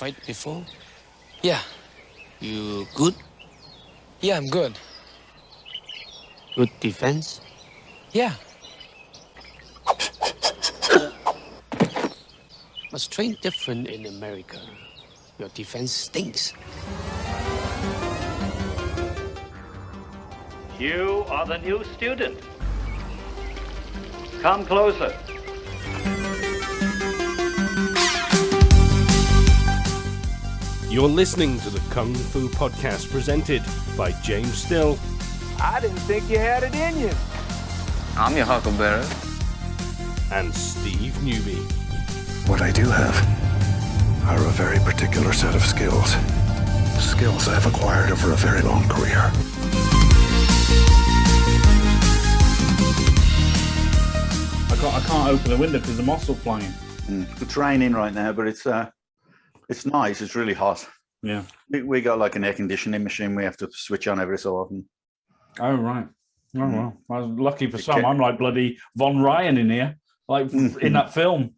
fight before? Yeah. You good? Yeah, I'm good. Good defense? Yeah. Must train different in America. Your defense stinks. You are the new student. Come closer. You're listening to the Kung Fu Podcast presented by James Still. I didn't think you had it in you. I'm your huckleberry. And Steve Newby. What I do have are a very particular set of skills. Skills I've acquired over a very long career. I can't open the window because the moths are flying. It's raining right now, but it's nice. It's really hot. Yeah. We got like an air conditioning machine we have to switch on every so often. Oh, right. Oh, well. Lucky for some. I'm like bloody Von Ryan in here, like in that film.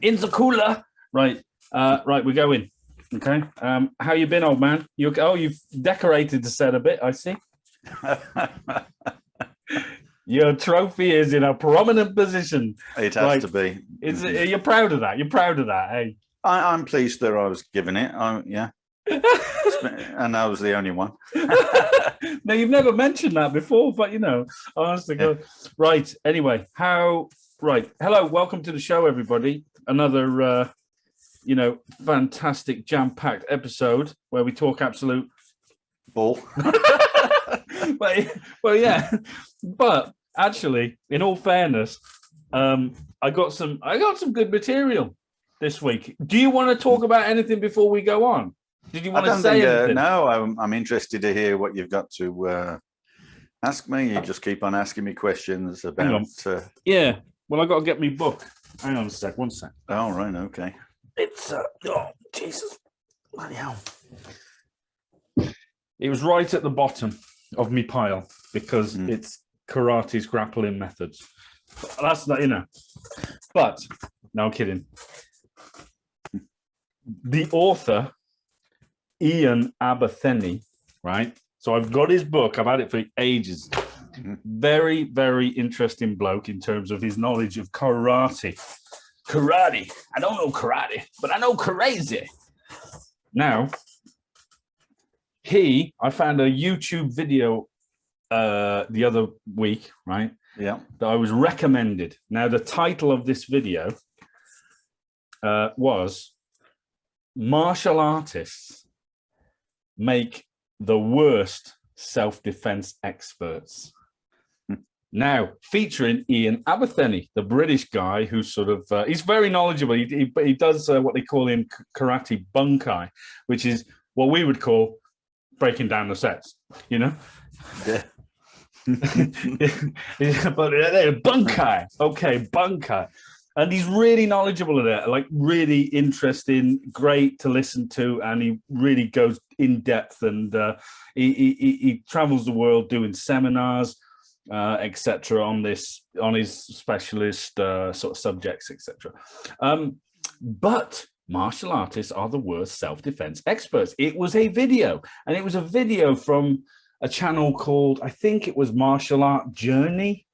In the cooler. Right. Right, we go in. Okay. How you been, old man? You've decorated the set a bit, I see. Your trophy is in a prominent position. It has to be. You're proud of that. You're proud of that, hey? I'm pleased that I was given it. Yeah. And I was the only one. No, you've never mentioned that before, but honestly, right. Anyway, hello, welcome to the show, everybody. Another, fantastic jam-packed episode where we talk absolute bull. Well, yeah, but actually, in all fairness, I got some good material this week. Do you want to talk about anything before we go on? Did you want to say anything? No, I'm interested to hear what you've got to ask me. You just keep on asking me questions about. Yeah, well, I got to get me book. Hang on a sec. One sec. Oh, right. Okay. It's Jesus, bloody hell! It was right at the bottom of me pile because it's karate's grappling methods. That's not, But no, I'm kidding. The author, Ian Abertheny, right? So I've got his book. I've had it for ages. Very, very interesting bloke in terms of his knowledge of karate. Karate. I don't know karate, but I know crazy. Now, I found a YouTube video the other week, right? Yeah. That I was recommended. Now, the title of this video was Martial Artists Make the Worst Self-Defense Experts. Now, featuring Ian Abertheny, the British guy who's sort of, he's very knowledgeable. He does what they call in karate bunkai, which is what we would call breaking down the sets, Yeah. But bunkai. Okay, bunkai. And he's really knowledgeable at it, like really interesting, great to listen to, and he really goes in depth, and he travels the world doing seminars, etc. on his specialist sort of subjects, etc. But martial artists are the worst self-defense experts. It was a video, and it was a video from a channel called, I think it was Martial Arts Journeys.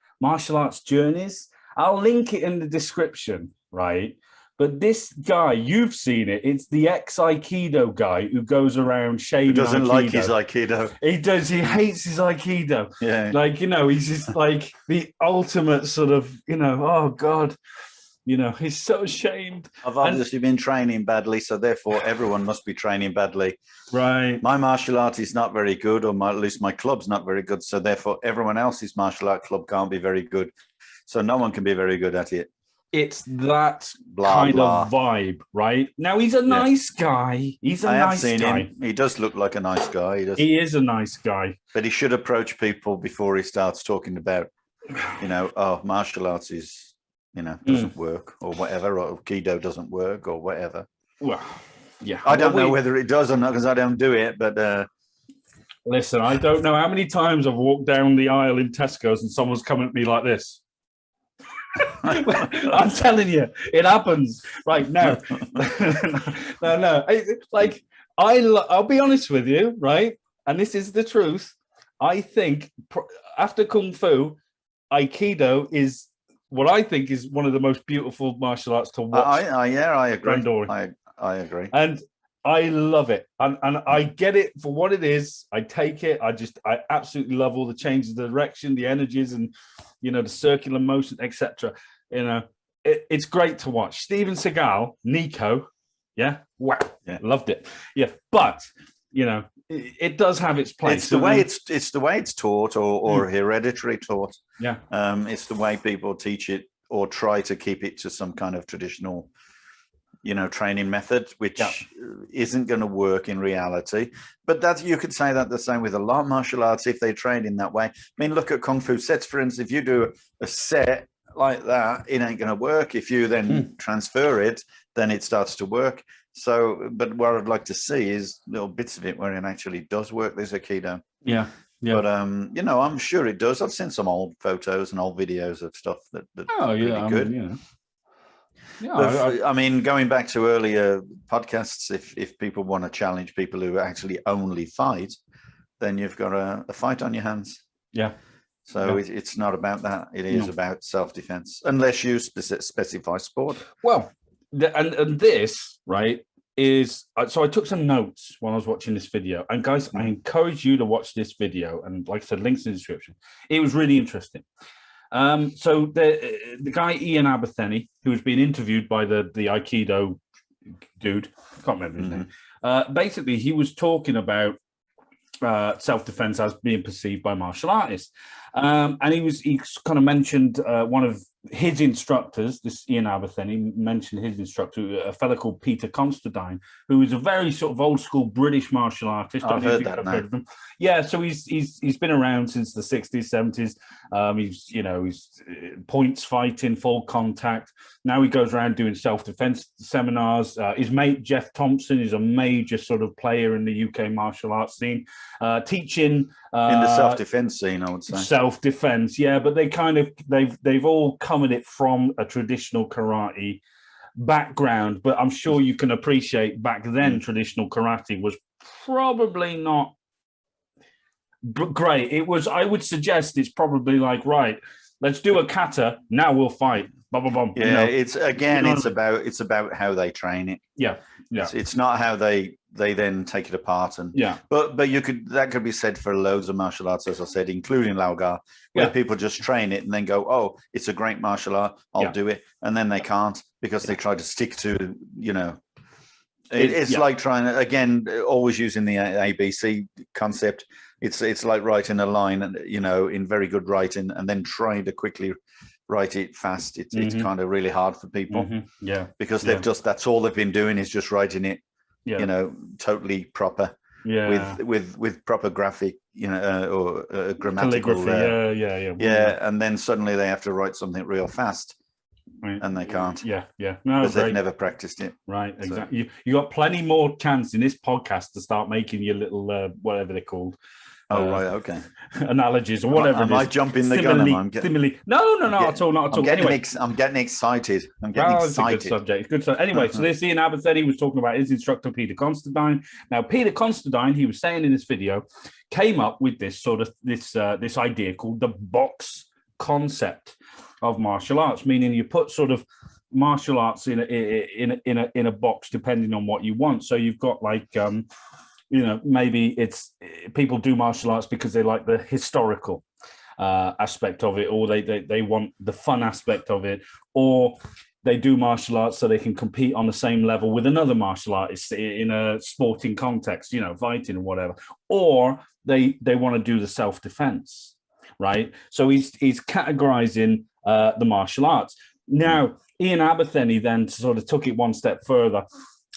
I'll link it in the description, right? But this guy, you've seen it. It's the ex-Aikido guy who goes around shaming. Who doesn't Aikido. like his Aikido. He does. He hates his Aikido. Yeah. Like, he's just like the ultimate sort of, oh God. He's so ashamed. I've obviously been training badly, so therefore everyone must be training badly. Right. My martial art is not very good, or at least my club's not very good, so therefore everyone else's martial art club can't be very good. So no one can be very good at it. It's that kind of vibe, right? Now, he's a nice guy. He's a nice guy. I have seen him. He does look like a nice guy. He is a nice guy. But he should approach people before he starts talking about, martial arts is, doesn't work, or whatever, or Aikido doesn't work, or whatever. Well, yeah. I don't know whether it does or not, because I don't do it, but... Listen, I don't know how many times I've walked down the aisle in Tesco's and someone's coming at me like this. I'm telling you, it happens right now. No. I'll be honest with you, right? And this is the truth. I think after Kung Fu, Aikido is what I think is one of the most beautiful martial arts to watch. I agree. Randori. I agree. And I love it. And I get it for what it is. I take it. I absolutely love all the changes, the direction, the energies, and, you know, the circular motion, etc. You know, it's great to watch. Steven Seagal, Nico, yeah, wow, yeah, loved it. Yeah, but, you know, it does have its place. It's the way it's taught or hereditary taught. Yeah. It's the way people teach it or try to keep it to some kind of traditional, you know, training method, which isn't going to work in reality. But that you could say that the same with a lot of martial arts if they train in that way. I mean, look at Kung Fu sets, for instance. If you do a set like that, it ain't going to work. If you then transfer it, then it starts to work. So, but what I'd like to see is little bits of it where it actually does work. There's Aikido. Yeah. But you know, I'm sure it does. I've seen some old photos and old videos of stuff that really good. I mean, going back to earlier podcasts, if people want to challenge people who actually only fight, then you've got a fight on your hands. Yeah. So it's not about that. It is about self-defense, unless you specify sport. Well, and this, right, is... So I took some notes while I was watching this video. And guys, I encourage you to watch this video. And like I said, links in the description. It was really interesting. So the guy, Ian Abertheny, who was being interviewed by the Aikido dude, I can't remember his name. Basically, he was talking about self-defense as being perceived by martial artists. And he kind of mentioned one of his instructors, this Ian Abertheny, mentioned his instructor, a fellow called Peter Constantine, who is a very sort of old school British martial artist. I've heard that now. Heard of him. Yeah, so he's been around since the 60s, 70s. He's points fighting, full contact. Now he goes around doing self-defense seminars. His mate Geoff Thompson is a major sort of player in the UK martial arts scene, teaching in the self-defense scene, I would say. Self-defense, yeah, but they've all come at it from a traditional karate background. But I'm sure you can appreciate back then traditional karate was probably not great. It was, I would suggest, it's probably like, right, let's do a kata, now we'll fight. Bum, bum, bum, yeah, you know? it's again, it's about how they train it. Yeah. It's not how they then take it apart, and but that could be said for loads of martial arts, as I said, including Laogar, where people just train it and then go, oh, it's a great martial art, I'll do it, and then they can't because they try to stick to, you know, it's like trying to, again, always using the ABC concept. It's like writing a line, and you know, in very good writing, and then trying to quickly write it fast. It's kind of really hard for people, because they've just, that's all they've been doing is just writing it, you know, totally proper, with proper graphic, you know, or grammatical, and then suddenly they have to write something real fast, and they can't, because they've never practiced it, right? Exactly. So. You got plenty more chance in this podcast to start making your little whatever they're called. Right, okay. Analogies or whatever. Am I jumping the gun? No, not at all. I'm getting excited. I'm getting excited. It's a good subject. Good subject. Anyway, so this Ian Abertheny was talking about his instructor, Peter Constantine. Now, Peter Constantine, he was saying in this video, came up with this sort of this idea called the box concept of martial arts, meaning you put sort of martial arts in a box depending on what you want. So you've got like you know, maybe it's people do martial arts because they like the historical aspect of it, or they want the fun aspect of it, or they do martial arts so they can compete on the same level with another martial artist in a sporting context, you know, fighting or whatever, or they want to do the self-defense, right? So he's categorizing the martial arts. Now, Ian Abertheny then sort of took it one step further.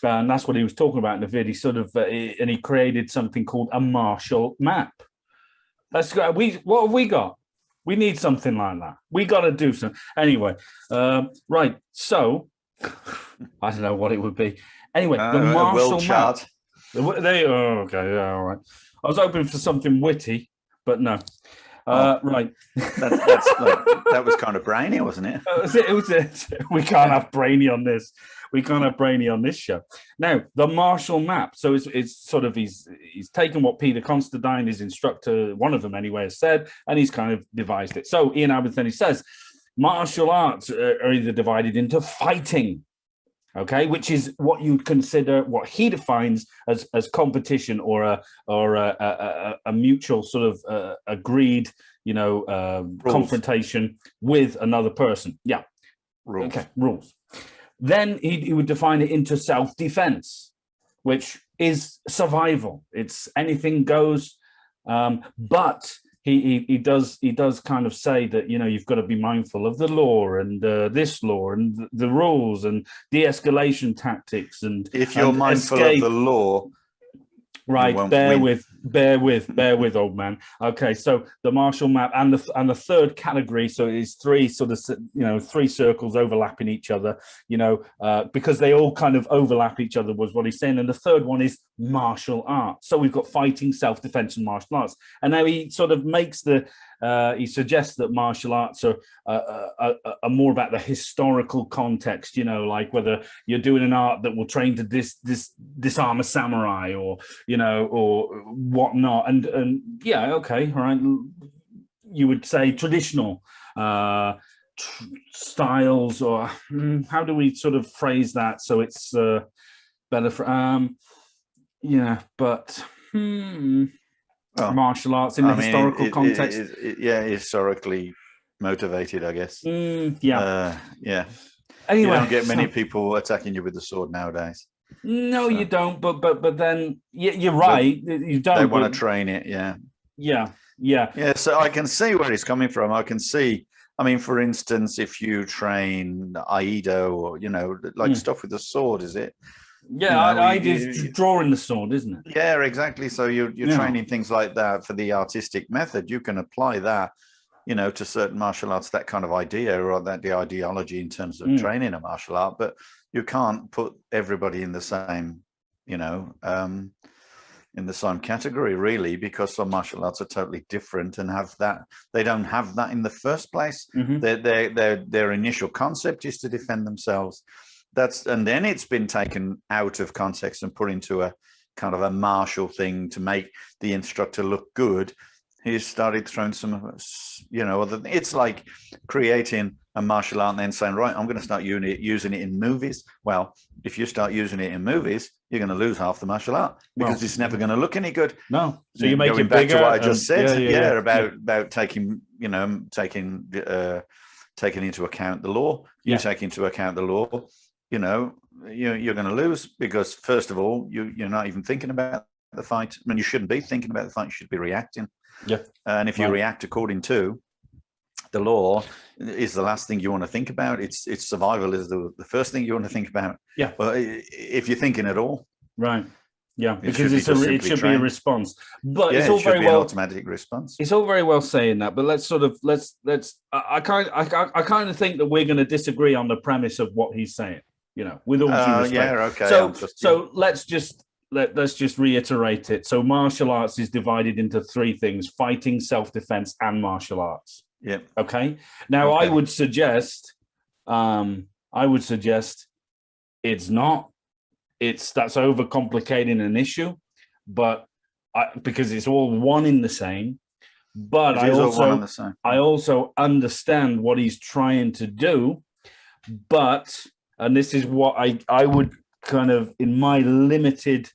And that's what he was talking about in the video. He sort of, and he created something called a martial map. Let's go. What have we got? We need something like that. We got to do something. Anyway, right. So, I don't know what it would be. Anyway, the martial map. Okay, all right. I was hoping for something witty, but no. Right. That was kind of brainy, wasn't it? We can't have brainy on this. We can't have brainy on this show. Now, the martial map. So it's sort of he's taken what Peter Constantine, his instructor, one of them anyway, has said, and he's kind of devised it. So Ian Abernethy says martial arts are either divided into fighting, okay, which is what you'd consider, what he defines as competition or a mutual sort of agreed, confrontation with another person. Yeah. Rules. Okay, rules. Then he would define it into self-defense, which is survival. It's anything goes, but he does kind of say that, you've got to be mindful of the law and this law and the rules and de-escalation tactics. And if you're mindful of the law, right, bear with, old man. Okay, so the martial map and the third category, so it's three sort of three circles overlapping each other, because they all kind of overlap each other was what he's saying. And the third one is martial arts. So we've got fighting, self-defense, and martial arts. And now he sort of makes he suggests that martial arts are more about the historical context, like whether you're doing an art that will train to disarm a samurai or whatnot. And yeah, okay, all right. You would say traditional styles, or how do we sort of phrase that so it's better for martial arts in the historical context. Historically motivated, I guess. Yeah. Anyway, you don't get many people attacking you with the sword nowadays. No, you don't. But then you're right. You don't. They want to train it. Yeah. So I can see where he's coming from. I can see. I mean, for instance, if you train Aido or stuff with the sword, is it? Yeah, Aido's drawing the sword, isn't it? Yeah, exactly. So you're training things like that for the artistic method. You can apply that, to certain martial arts, that kind of idea or the ideology in terms of training a martial art. But you can't put everybody in the same, in the same category, really, because some martial arts are totally different and have that. They don't have that in the first place. Their initial concept is to defend themselves. And then it's been taken out of context and put into a kind of a martial thing to make the instructor look good. He's started throwing some, it's like creating a martial art and then saying, right, I'm going to start using it in movies. Well, if you start using it in movies, you're going to lose half the martial art because it's never going to look any good. No. So you make going it back bigger, to what I just said. About taking into account the law. You take into account the law. You're going to lose because, first of all, you're not even thinking about the fight. I mean, you shouldn't be thinking about the fight. You should be reacting. Yeah. And if you react according to the law, is the last thing you want to think about. It's survival is the first thing you want to think about. Yeah. But if you're thinking at all, right. Yeah, because it should be a response. But it's all it should very be well an automatic response. It's all very well saying that, but let's I kind of think that we're going to disagree on the premise of what he's saying. With all due respect. Yeah, okay. So let's just reiterate it. So martial arts is divided into three things: fighting, self-defense, and martial arts. Yeah. Okay. Now I would suggest it's not. That's overcomplicating an issue, but because it's all one in the same. But I also understand what he's trying to do, and this is what I would kind of, in my limited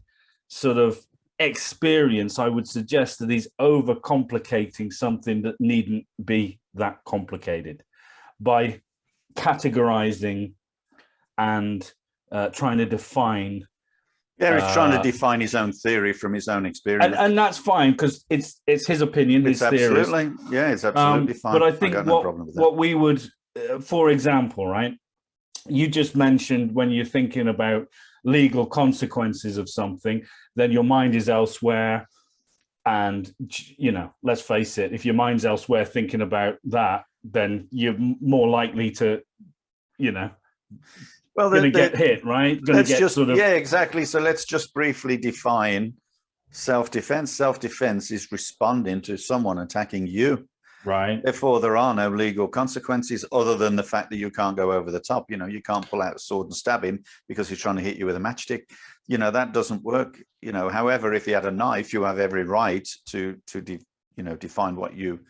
sort of experience, I would suggest that he's overcomplicating something that needn't be that complicated by categorizing and trying to define. Yeah, he's trying to define his own theory from his own experience, and that's fine because it's his opinion, his theories. It's absolutely fine. But I think what we would, for example, right? You just mentioned when you're thinking about legal consequences of something, then your mind is elsewhere. And, let's face it, if your mind's elsewhere thinking about that, then you're more likely to, going to get hit, right? Exactly. So let's just briefly define self-defense. Self-defense is responding to someone attacking you. Right. Therefore, there are no legal consequences other than the fact that you can't go over the top. You know, you can't pull out a sword and stab him because he's trying to hit you with a matchstick. You know, that doesn't work. You know, however, if he had a knife, you have every right to define what you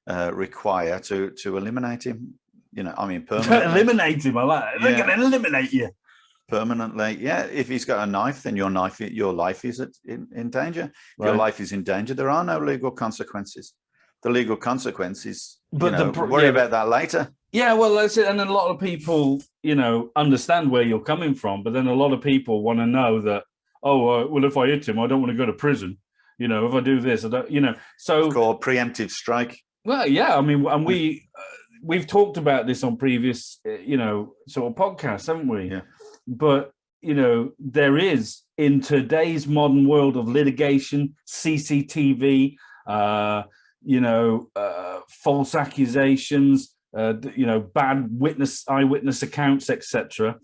require to eliminate him. You know, I mean, permanently. Eliminate him. I like it. They're going to eliminate you. Permanently, yeah. If he's got a knife, then your life is in danger. If Right. your life is in danger, there are no legal consequences. The legal consequences, But worry about that later. Yeah, well, that's it. And a lot of people, understand where you're coming from, but then a lot of people want to know that, well, if I hit him, I don't want to go to prison. You know, if I do this, I don't, so. It's called preemptive strike. Well, yeah, I mean, and we've talked about this on previous, sort of podcasts, haven't we? Yeah. But, there is, in today's modern world of litigation, CCTV, false accusations, bad eyewitness accounts, etc.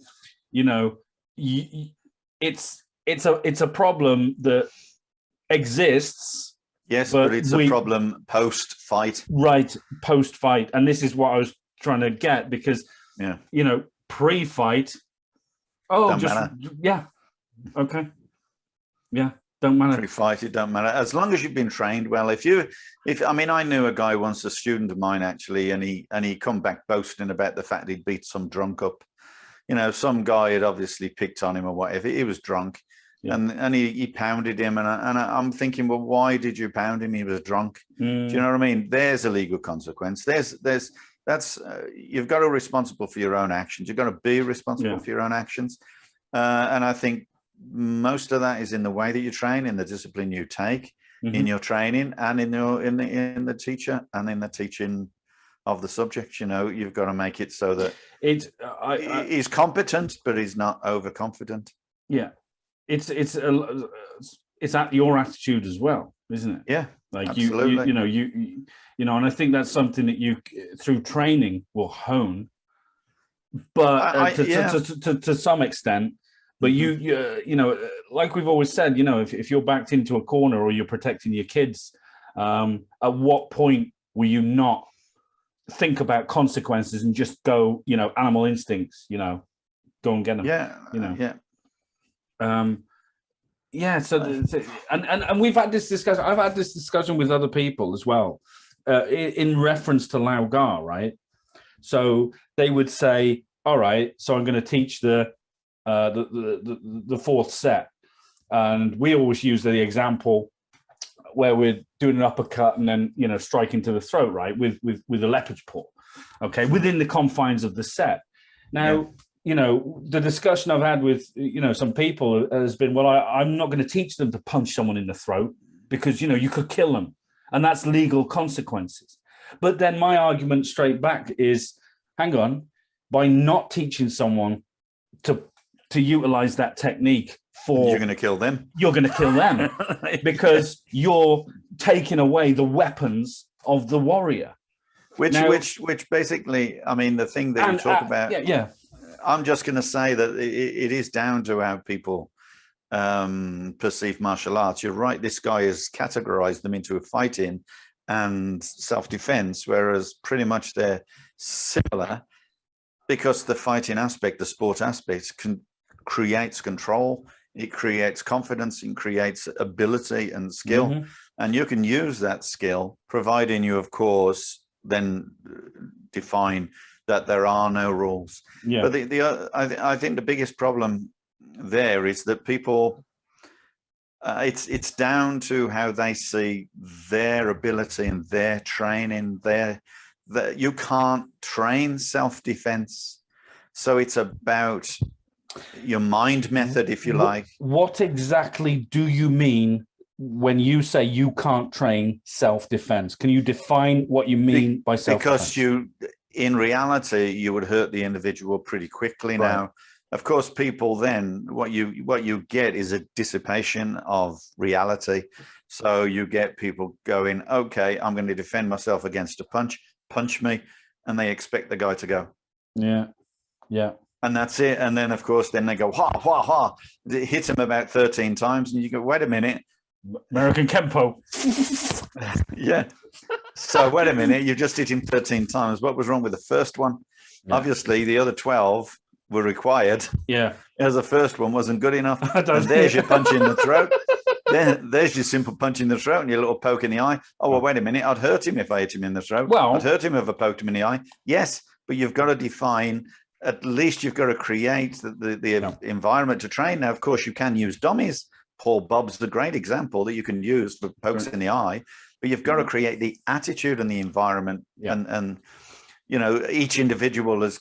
It's a problem that exists. Yes, but it's a problem post-fight. Right, post-fight, and this is what I was trying to get, because pre-fight. Don't matter. Yeah, okay, yeah. Don't matter. Pre-fight, it don't matter. As long as you've been trained well. I knew a guy once, a student of mine actually, and he come back boasting about the fact he'd beat some drunk up. Some guy had obviously picked on him or whatever. He was drunk, yeah. and he pounded him. And I'm thinking, well, why did you pound him? He was drunk. Do you know what I mean? There's a legal consequence. You've got to be responsible for your own actions. You've got to be responsible for your own actions. And I think most of that is in the way that you train, in the discipline you take, in your training, and in the teacher and in the teaching of the subject. You've got to make it so that he's competent, but he's not overconfident. Yeah, it's at your attitude as well, isn't it? Yeah, like absolutely. And I think that's something that you through training will hone, but to some extent. But you like we've always said, if you're backed into a corner or you're protecting your kids, at what point will you not think about consequences and just go, animal instincts, go and get them? Yeah. So and we've had this discussion. I've had this discussion with other people as well, in reference to Lau Gar, right? So they would say, all right, so I'm going to teach the fourth set, and we always use the example where we're doing an uppercut and then striking to the throat, right, with a leopard's paw, okay, within the confines of the set. Now, the discussion I've had with some people has been, well, I'm not going to teach them to punch someone in the throat because you could kill them, and that's legal consequences. But then my argument straight back is, hang on, by not teaching someone to utilize that technique you're going to kill them. You're going to kill them because you're taking away the weapons of the warrior. Which basically, I mean, the thing that you talk about. Yeah. I'm just going to say that it is down to how people perceive martial arts. You're right. This guy has categorized them into fighting and self-defense, whereas pretty much they're similar, because the fighting aspect, the sport aspect, creates control, it creates confidence, it creates ability and skill, and you can use that skill, providing you, of course, then define that there are no rules. Yeah. But I think the biggest problem there is that people, it's down to how they see their ability and their training. That you can't train self-defense, so it's about your mind method, if you like. What exactly do you mean when you say you can't train self-defense? Can you define what you mean by self-defense? Because in reality, you would hurt the individual pretty quickly. Right. Now, of course, people then, what you get is a dissipation of reality. So you get people going, okay, I'm going to defend myself against a punch me, and they expect the guy to go. Yeah. And that's it. And then, of course, then they go, ha, ha, ha. It hits him about 13 times. And you go, wait a minute. American Kempo. Yeah. So wait a minute, you just hit him 13 times. What was wrong with the first one? Yeah. Obviously, the other 12 were required. Yeah. As the first one wasn't good enough. And there's your punch in the throat. There's your simple punch in the throat and your little poke in the eye. Oh, well, wait a minute. I'd hurt him if I hit him in the throat. Well, I'd hurt him if I poked him in the eye. Yes, but you've got to define, at least you've got to create the environment to train. Now, of course, you can use dummies. Paul Bob's the great example that you can use for pokes in the eye. But you've got to create the attitude and the environment. And you know, each individual is,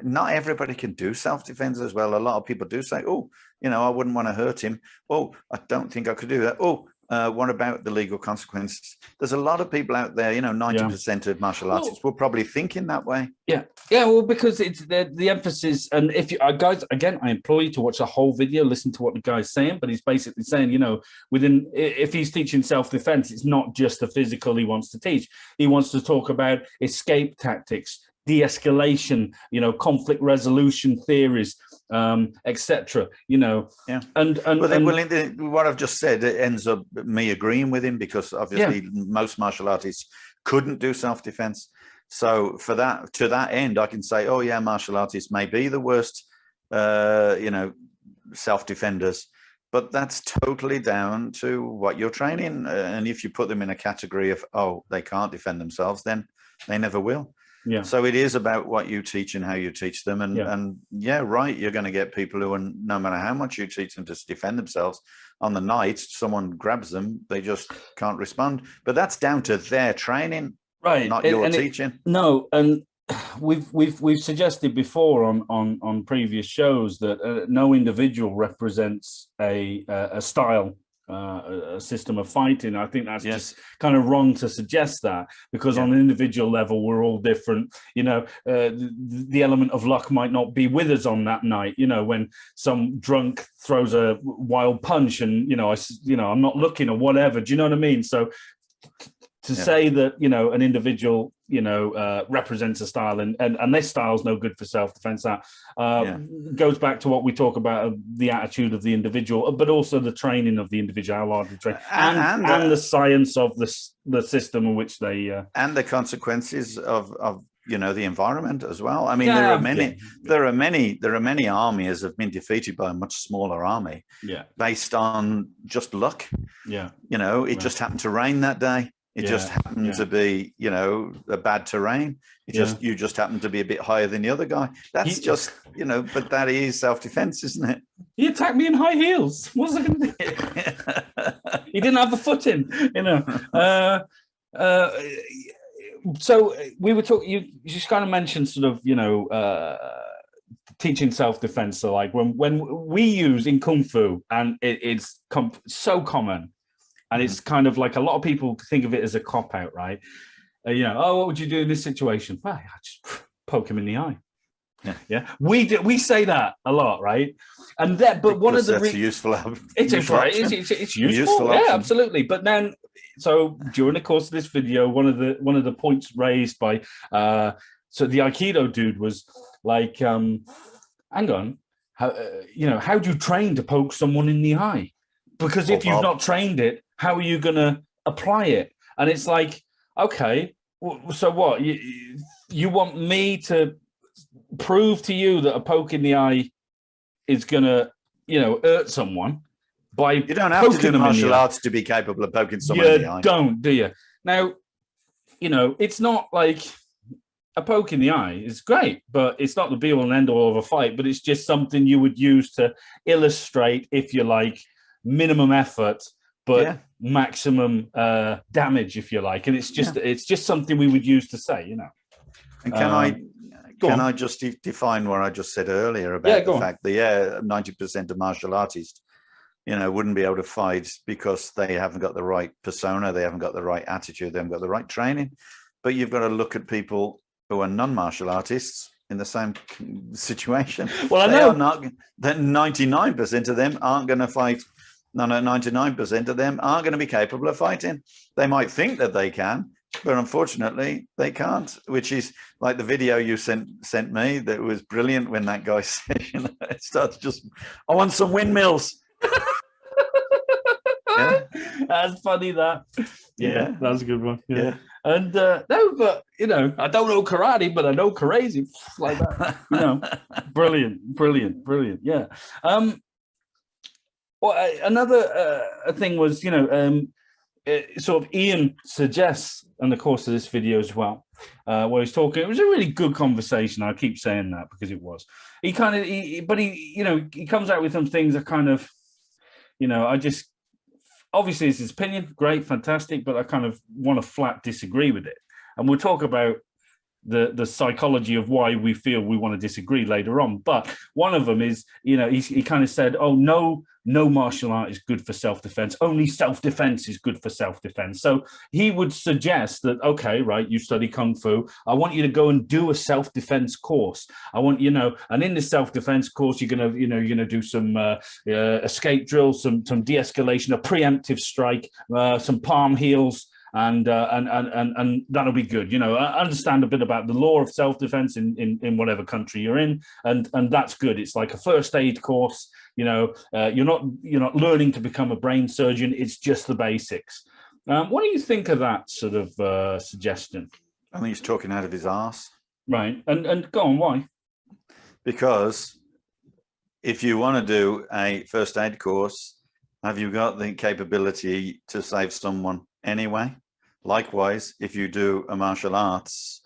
not everybody can do self-defense as well. A lot of people do say, oh, you know, I wouldn't want to hurt him. Oh, I don't think I could do that. Oh, what about the legal consequences? There's a lot of people out there, you know, 90% of martial artists will probably think in that way. Yeah. Yeah, well, because it's the emphasis. And if you guys, again, I implore you to watch the whole video, listen to what the guy's saying. But he's basically saying, you know, if he's teaching self-defense, it's not just the physical he wants to teach. He wants to talk about escape tactics, de-escalation, you know, conflict resolution theories, etc. You know, and what I've just said, it ends up me agreeing with him, because obviously most martial artists couldn't do self-defense. So to that end, I can say, oh yeah, martial artists may be the worst, you know, self-defenders, but that's totally down to what you're training. And if you put them in a category of, oh, they can't defend themselves, then they never will. Yeah. So it is about what you teach and how you teach them. And right, you're going to get people who, are, no matter how much you teach them to defend themselves, on the night someone grabs them, they just can't respond. But that's down to their training, right? Not your teaching. And we've suggested before on previous shows that no individual represents a style. A system of fighting. I think that's just kind of wrong to suggest that, because on an individual level we're all different. You know, the element of luck might not be with us on that night. You know, when some drunk throws a wild punch and I'm not looking or whatever. Do you know what I mean? So to say that, you know, an individual, you know, represents a style and this style's no good for self-defense, that goes back to what we talk about, the attitude of the individual, but also the training of the individual, how hard they train, and the science of the system in which they and the consequences of you know, the environment as well. I mean, there are many armies have been defeated by a much smaller army based on just luck. You know, it just happened to rain that day. It just happened to be, you know, a bad terrain. You just happen to be a bit higher than the other guy. That's just, you know, but that is self-defense, isn't it? He attacked me in high heels. What was I going to do? He didn't have the footing, you know. So we were talking. You just kind of mentioned sort of, you know, teaching self-defense. So like when we use in Kung Fu, and it's so common. And it's kind of like a lot of people think of it as a cop-out, right? You know, oh, what would you do in this situation? Well, I just poke him in the eye. Yeah. We say that a lot, right? And that, but one of the that's useful. It's useful. Yeah, absolutely. But then, so during the course of this video, one of the points raised by so the Aikido dude was like, hang on, how do you train to poke someone in the eye? Because if you've not trained it, how are you going to apply it? And it's like, okay, so what? You want me to prove to you that a poke in the eye is going to, you know, hurt someone by you don't have to do martial arts to be capable of poking someone in the eye. Don't, do you? Now, you know, it's not like a poke in the eye is great, but it's not the be-all and end-all of a fight, but it's just something you would use to illustrate, if you like, minimum effort but maximum damage, if you like. And it's just something we would use to say, you know. And can I just define what I just said earlier about the fact that 90% of martial artists, you know, wouldn't be able to fight because they haven't got the right persona, they haven't got the right attitude, they haven't got the right training. But you've got to look at people who are non-martial artists in the same situation. Well, I know that 99% of them aren't going to fight. No, 99% of them aren't going to be capable of fighting. They might think that they can, but unfortunately they can't, which is like the video you sent me that was brilliant when that guy said, you know, it starts just, I want some windmills. That's funny, that. Yeah, that's a good one. And no, but I don't know karate, but I know crazy like that. Brilliant. Yeah. Well, another thing was, sort of Ian suggests in the course of this video as well, where he's talking. It was a really good conversation. I keep saying that because it was. He comes out with some things that kind of, I just, obviously it's his opinion, great, fantastic, but I kind of want to flat disagree with it. And we'll talk about the psychology of why we feel we want to disagree later on. But one of them is, he kind of said, oh, no martial art is good for self-defense. Only self-defense is good for self-defense. So he would suggest that, okay, right, you study Kung Fu. I want you to go and do a self-defense course. I want, and in the self-defense course, you're going to do some escape drills, some de-escalation, a preemptive strike, some palm heels, and that'll be good. Understand a bit about the law of self-defense in whatever country you're in, and that's good. It's like a first aid course. You're not learning to become a brain surgeon. It's just the basics. What do you think of that sort of suggestion? I think he's talking out of his arse. Right, and go on, why? Because if you want to do a first aid course, have you got the capability to save someone anyway? Likewise, if you do a martial arts,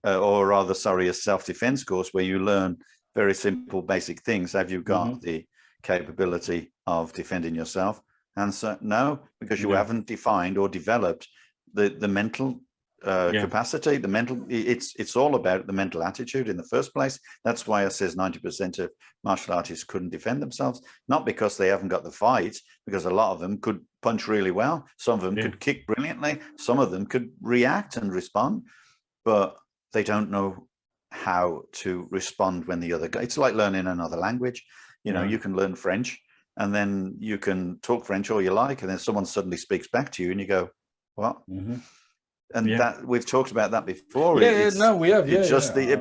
a self-defense course where you learn very simple, basic things, have you got the capability of defending yourself? Answer, no, because you haven't defined or developed the mental capacity. It's all about the mental attitude in the first place. That's why it says 90% of martial artists couldn't defend themselves, not because they haven't got the fight, because a lot of them could punch really well, some of them could kick brilliantly, some of them could react and respond, but they don't know how to respond when the other guy. It's like learning another language. You can learn French and then you can talk French all you like, and then someone suddenly speaks back to you and you go, what? And that we've talked about that before. We have.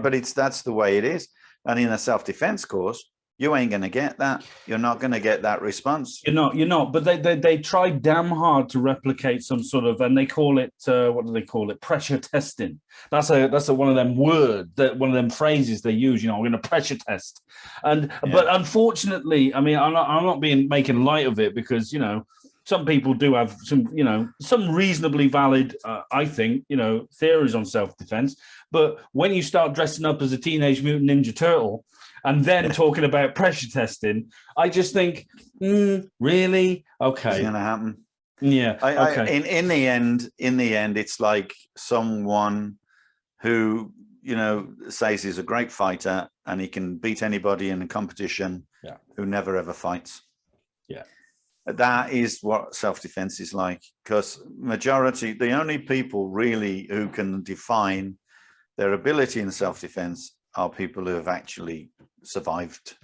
But that's the way it is. And in a self-defense course, you ain't going to get that. You're not going to get that response. You're not. But they try damn hard to replicate some sort of, and they call it, what do they call it? Pressure testing. That's one of them words, one of them phrases they use. We're going to pressure test. But unfortunately, I mean, I'm not making light of it because some people do have some reasonably valid, I think, theories on self-defense. But when you start dressing up as a Teenage Mutant Ninja Turtle and then talking about pressure testing, I just think, really? Okay. It's going to happen. Yeah. Okay. In the end, it's like someone who, says he's a great fighter and he can beat anybody in a competition who never ever fights. Yeah. That is what self-defense is like, because the only people really who can define their ability in self-defense are people who have actually survived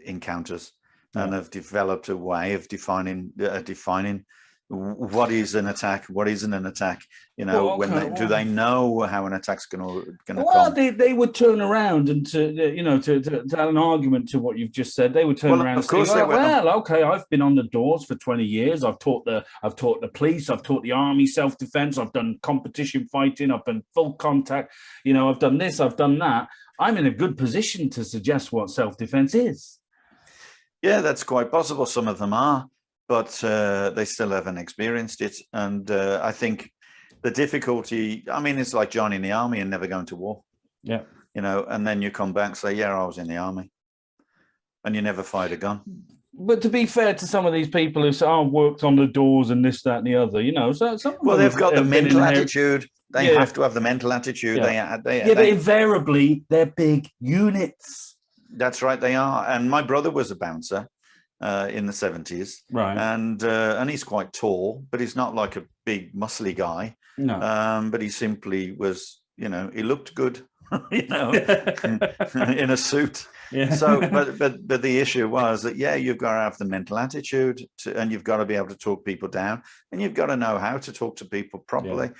encounters and have developed a way of defining what is an attack, what isn't an attack. Do they know how an attack's going to come? Well, they would turn around and to add an argument to what you've just said. They would turn around and say, okay, I've been on the doors for 20 years. I've taught the police, I've taught the army self-defense. I've done competition fighting. I've done full contact. I've done this. I've done that. I'm in a good position to suggest what self-defense is. Yeah, that's quite possible. Some of them are. But they still haven't experienced it. And I think the difficulty, I mean, it's like joining the army and never going to war. Yeah. And then you come back and say, I was in the army. And you never fired a gun. But to be fair to some of these people who say, worked on the doors and this, that, and the other, they've got the mental attitude. They have to have the mental attitude. Yeah. But invariably, they're big units. That's right, they are. And my brother was a bouncer. In the 70s, right? And he's quite tall, but he's not like a big muscly guy. No, but he simply was, he looked good, in a suit. Yeah. So, but the issue was that you've got to have the mental attitude, and you've got to be able to talk people down, and you've got to know how to talk to people properly.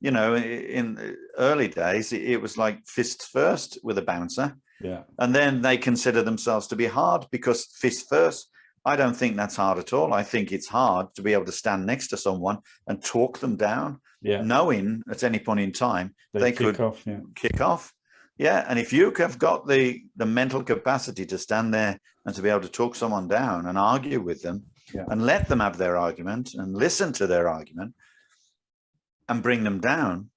Yeah. In the early days, it was like fists first with a bouncer. Yeah, and then they consider themselves to be hard because fist first. I don't think that's hard at all. I think it's hard to be able to stand next to someone and talk them down, knowing at any point in time they could kick off. Yeah, and if you have got the mental capacity to stand there and to be able to talk someone down and argue with them and let them have their argument and listen to their argument and bring them down,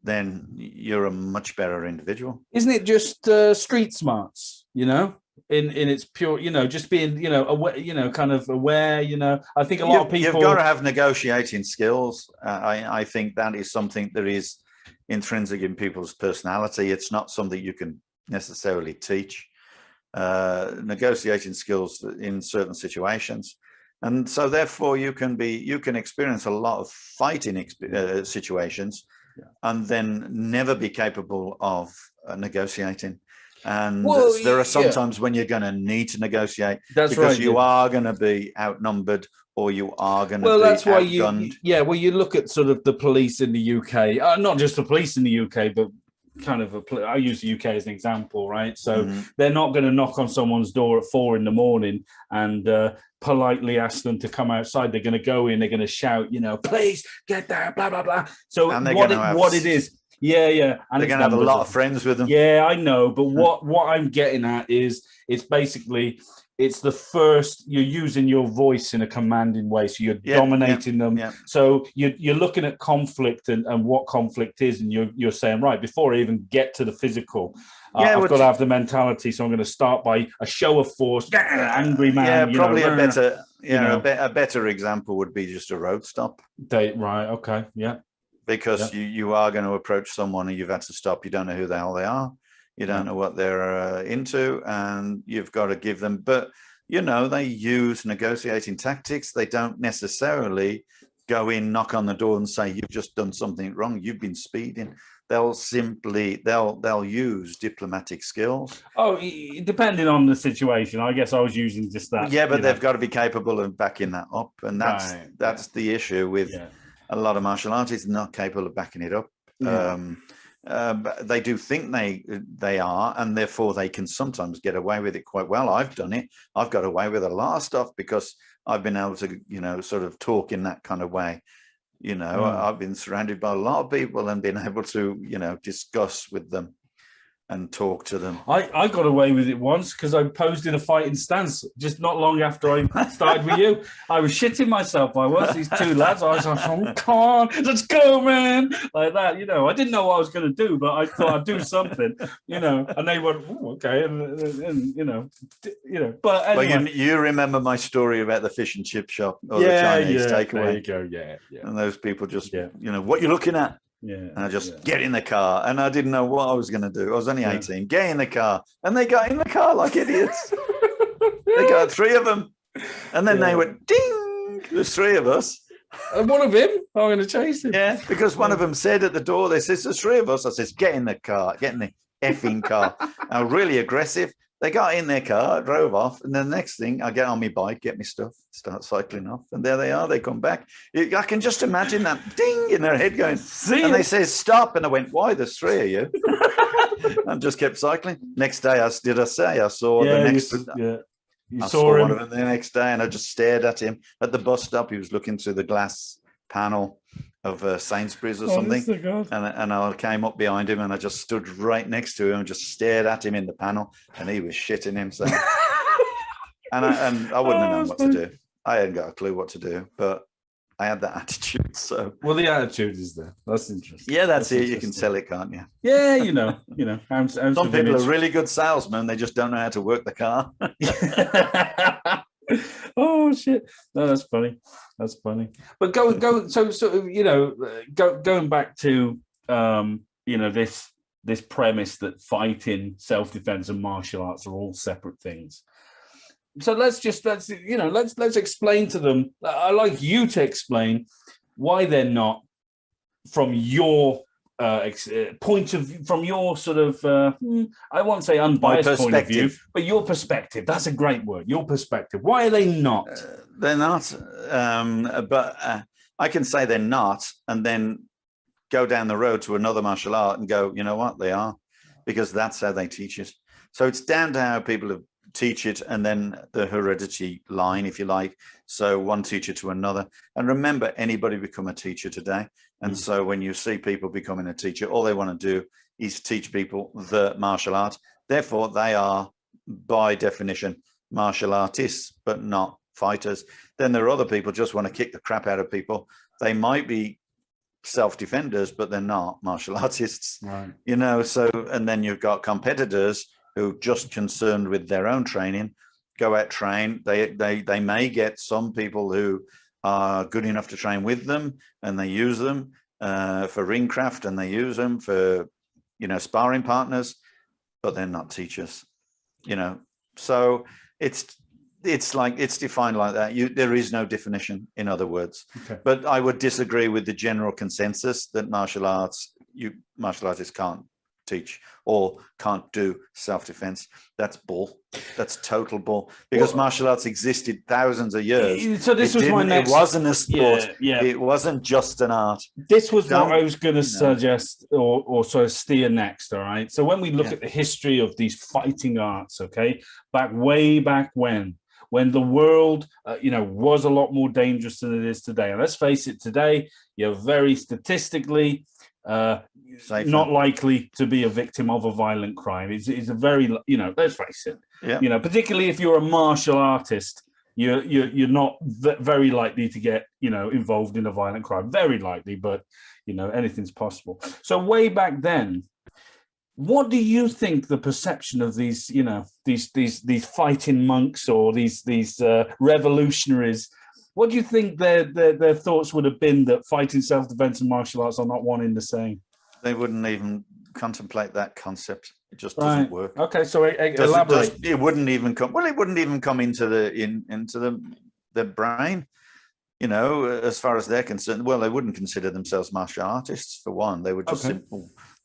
then you're a much better individual. Isn't it just street smarts, you know? In its pure, you know, just being, you know, aware, you know, kind of aware, you know. I think a lot of people... You've got to have negotiating skills. I think that is something that is intrinsic in people's personality. It's not something you can necessarily teach. Negotiating skills in certain situations. And so therefore you can experience a lot of fighting situations and then never be capable of negotiating. And there are sometimes when you're going to need to negotiate because you are going to be outnumbered or you are going to be that's why outgunned. you look at sort of the police in the UK, not just the police in the UK, but kind of I use the UK as an example, right? So they're not going to knock on someone's door at 4 a.m. and politely ask them to come outside. They're going to go in, they're going to shout, you know, please get there, blah, blah, blah. So what it is. Yeah. And they're going to have a lot of friends with them. Yeah, I know. But what I'm getting at is it's basically, it's the first, you're using your voice in a commanding way. So you're dominating them. Yeah. So you're looking at conflict and what conflict is. And you're saying, right, before I even get to the physical, I've got to have the mentality. So I'm going to start by a show of force, angry man. Yeah, probably a better example would be just a road stop. Right. Okay. Yeah. Because you are going to approach someone and you've had to stop. You don't know who the hell they are. You don't know what they're into, and you've got to give them. But, you know, they use negotiating tactics. They don't necessarily go in, knock on the door and say, you've just done something wrong. You've been speeding. They'll use diplomatic skills. Oh, depending on the situation. I guess I was using just that. Yeah, but they've got to be capable of backing that up. And that's the issue with a lot of martial artists, not capable of backing it up. They do think they are, and therefore they can sometimes get away with it quite well. I've done it. I've got away with a lot of stuff because I've been able to, you know, sort of talk in that kind of way. You know, I've been surrounded by a lot of people and been able to, you know, discuss with them and talk to them. I got away with it once because I posed in a fighting stance just not long after I started with you. I was shitting myself. These two lads. I was like, oh, come on, let's go, man. Like that, you know. I didn't know what I was going to do, but I thought I'd do something, you know. And they went, oh, okay. And you know. But anyway. Well, you remember my story about the fish and chip shop or the Chinese takeaway. There you go, yeah. And those people just, you know, what you're looking at? Yeah, and I just get in the car, and I didn't know what I was going to do. I was only 18. Get in the car, and they got in the car like idiots. They got 3 of them, and then they went ding. There's 3 of us, and one of him. I'm going to chase him. Yeah, because one of them said at the door, "They says there's 3 of us." I says, "Get in the car, get in the effing car." I was really aggressive. They got in their car, drove off, and then the next thing, I get on my bike, get my stuff, start cycling off, and there they are. They come back. I can just imagine that ding in their head going, and they say, "Stop!" And I went, "Why? There's 3 of you." And just kept cycling. Next day, I saw the next. I saw one of them the next day, and I just stared at him at the bus stop. He was looking through the glass panel of Sainsbury's or something, and I came up behind him and I just stood right next to him and just stared at him in the panel, and he was shitting himself. and I wouldn't have known what to do. I hadn't got a clue what to do, but I had that attitude. So the attitude is there. That's interesting. Yeah, that's it. You can sell it, can't you? Yeah, you know. Some people are really good salesmen. They just don't know how to work the car. Oh shit! No, that's funny. That's funny. But go. So sort of, you know, going back to you know, this premise that fighting, self-defense, and martial arts are all separate things. So let's explain to them. I like you to explain why they're not, from your point of view, from your sort of I won't say unbiased point of view, but your perspective. That's a great word. Your perspective. Why are they not? They're not. But I can say they're not, and then go down the road to another martial art and go, you know what, they are, because that's how they teach it. So it's down to how people have teach it, and then the heredity line, if you like. So one teacher to another. And remember, anybody become a teacher today. And so when you see people becoming a teacher, all they want to do is teach people the martial art. Therefore, they are, by definition, martial artists, but not fighters. Then there are other people just want to kick the crap out of people. They might be self-defenders, but they're not martial artists, right. You know. So, and then you've got competitors who just concerned with their own training, go out, train. They may get some people who are good enough to train with them, and they use them for ringcraft, and they use them for, you know, sparring partners, but they're not teachers, you know. So it's defined like that. There is no definition, in other words. Okay. But I would disagree with the general consensus that martial artists can't teach or can't do self-defense. That's bull. That's total bull. Because martial arts existed thousands of years. So this was my next. It wasn't a sport. Yeah. It wasn't just an art. This was what I was going to suggest or sort of steer next. All right. So when we look at the history of these fighting arts, okay, way back when the world, was a lot more dangerous than it is today. And let's face it, today you're very statistically not likely to be a victim of a violent crime. It's a very, let's face it. Yeah. Particularly if you're a martial artist, you're not very likely to get, involved in a violent crime. Very likely, but anything's possible. So way back then, what do you think the perception of these, these fighting monks or these revolutionaries? What do you think their thoughts would have been that fighting self-defense and martial arts are not one in the same? They wouldn't even contemplate that concept. It just doesn't work. Okay, so elaborate. It wouldn't even come. Well, it wouldn't even come into the brain. As far as they're concerned. Well, they wouldn't consider themselves martial artists for one. They would just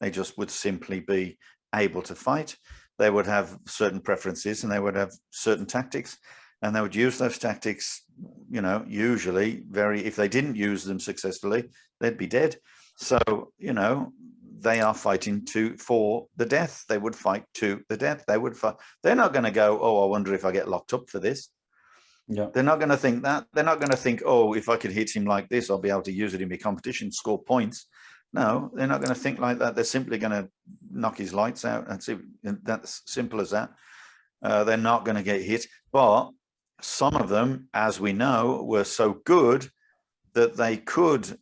They just would simply be able to fight. They would have certain preferences, and they would have certain tactics. And they would use those tactics, usually if they didn't use them successfully, they'd be dead. So, they are fighting for the death. They would fight to the death. They would fight. They're not going to go, oh, I wonder if I get locked up for this. Yeah. They're not going to think that. They're not going to think, oh, if I could hit him like this, I'll be able to use it in my competition, score points. No, they're not going to think like that. They're simply going to knock his lights out. That's simple as that. They're not going to get hit. But some of them, as we know, were so good that they could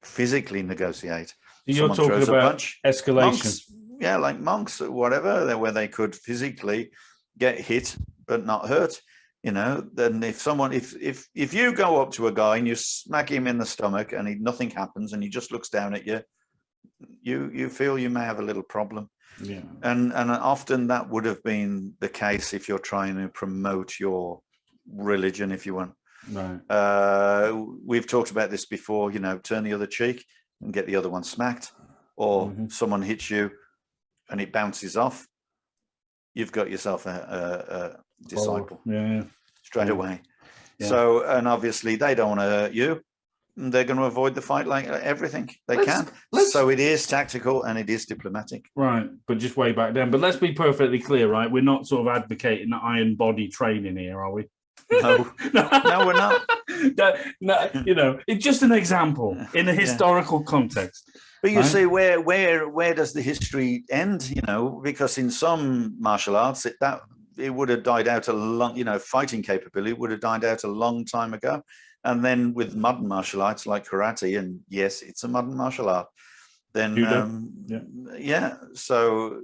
physically negotiate. You're talking about escalation. Monks, like monks or whatever, where they could physically get hit but not hurt. Then if you go up to a guy and you smack him in the stomach and nothing happens and he just looks down at you, you feel you may have a little problem. Yeah. And often that would have been the case if you're trying to promote your religion, if you want. Right. We've talked about this before, turn the other cheek and get the other one smacked, or someone hits you and it bounces off. You've got yourself a disciple straight away. Yeah. So, and obviously they don't want to hurt you. They're going to avoid the fight like everything they can. So it is tactical and it is diplomatic. Right, but just way back then. But let's be perfectly clear, right? We're not sort of advocating the iron body training here, are we? No, no, we're not. No, it's just an example in a historical context. But you see, where does the history end? Because in some martial arts, it would have died out a long, fighting capability would have died out a long time ago. And then with modern martial arts like karate, and yes, it's a modern martial art, then so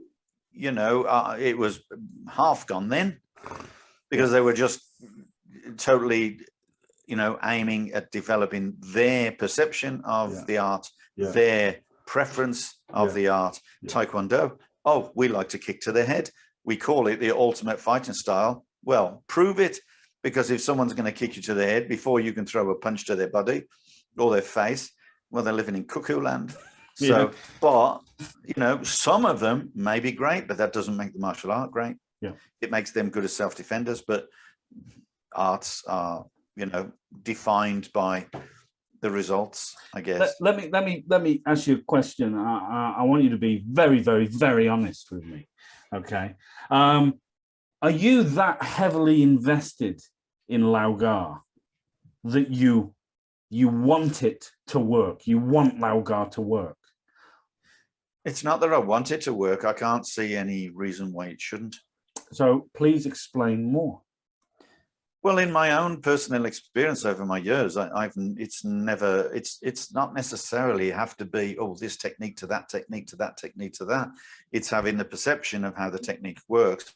it was half gone then, because they were just totally aiming at developing their perception of the art, their preference of the art. Taekwondo, we like to kick to the head, we call it the ultimate fighting style. Well, prove it. Because if someone's going to kick you to the head before you can throw a punch to their body or their face, well, they're living in cuckoo land. So, but, some of them may be great, but that doesn't make the martial art great. Yeah. It makes them good as self-defenders, but arts are, defined by the results, I guess. Let me ask you a question. I want you to be very, very, very honest with me. Okay. Are you that heavily invested in Laugar that you want it to work? You want Laugar to work? It's not that I want it to work. I can't see any reason why it shouldn't. So please explain more. Well, in my own personal experience over my years, it's not necessarily have to be, oh, this technique to that technique to that technique to that. It's having the perception of how the technique works,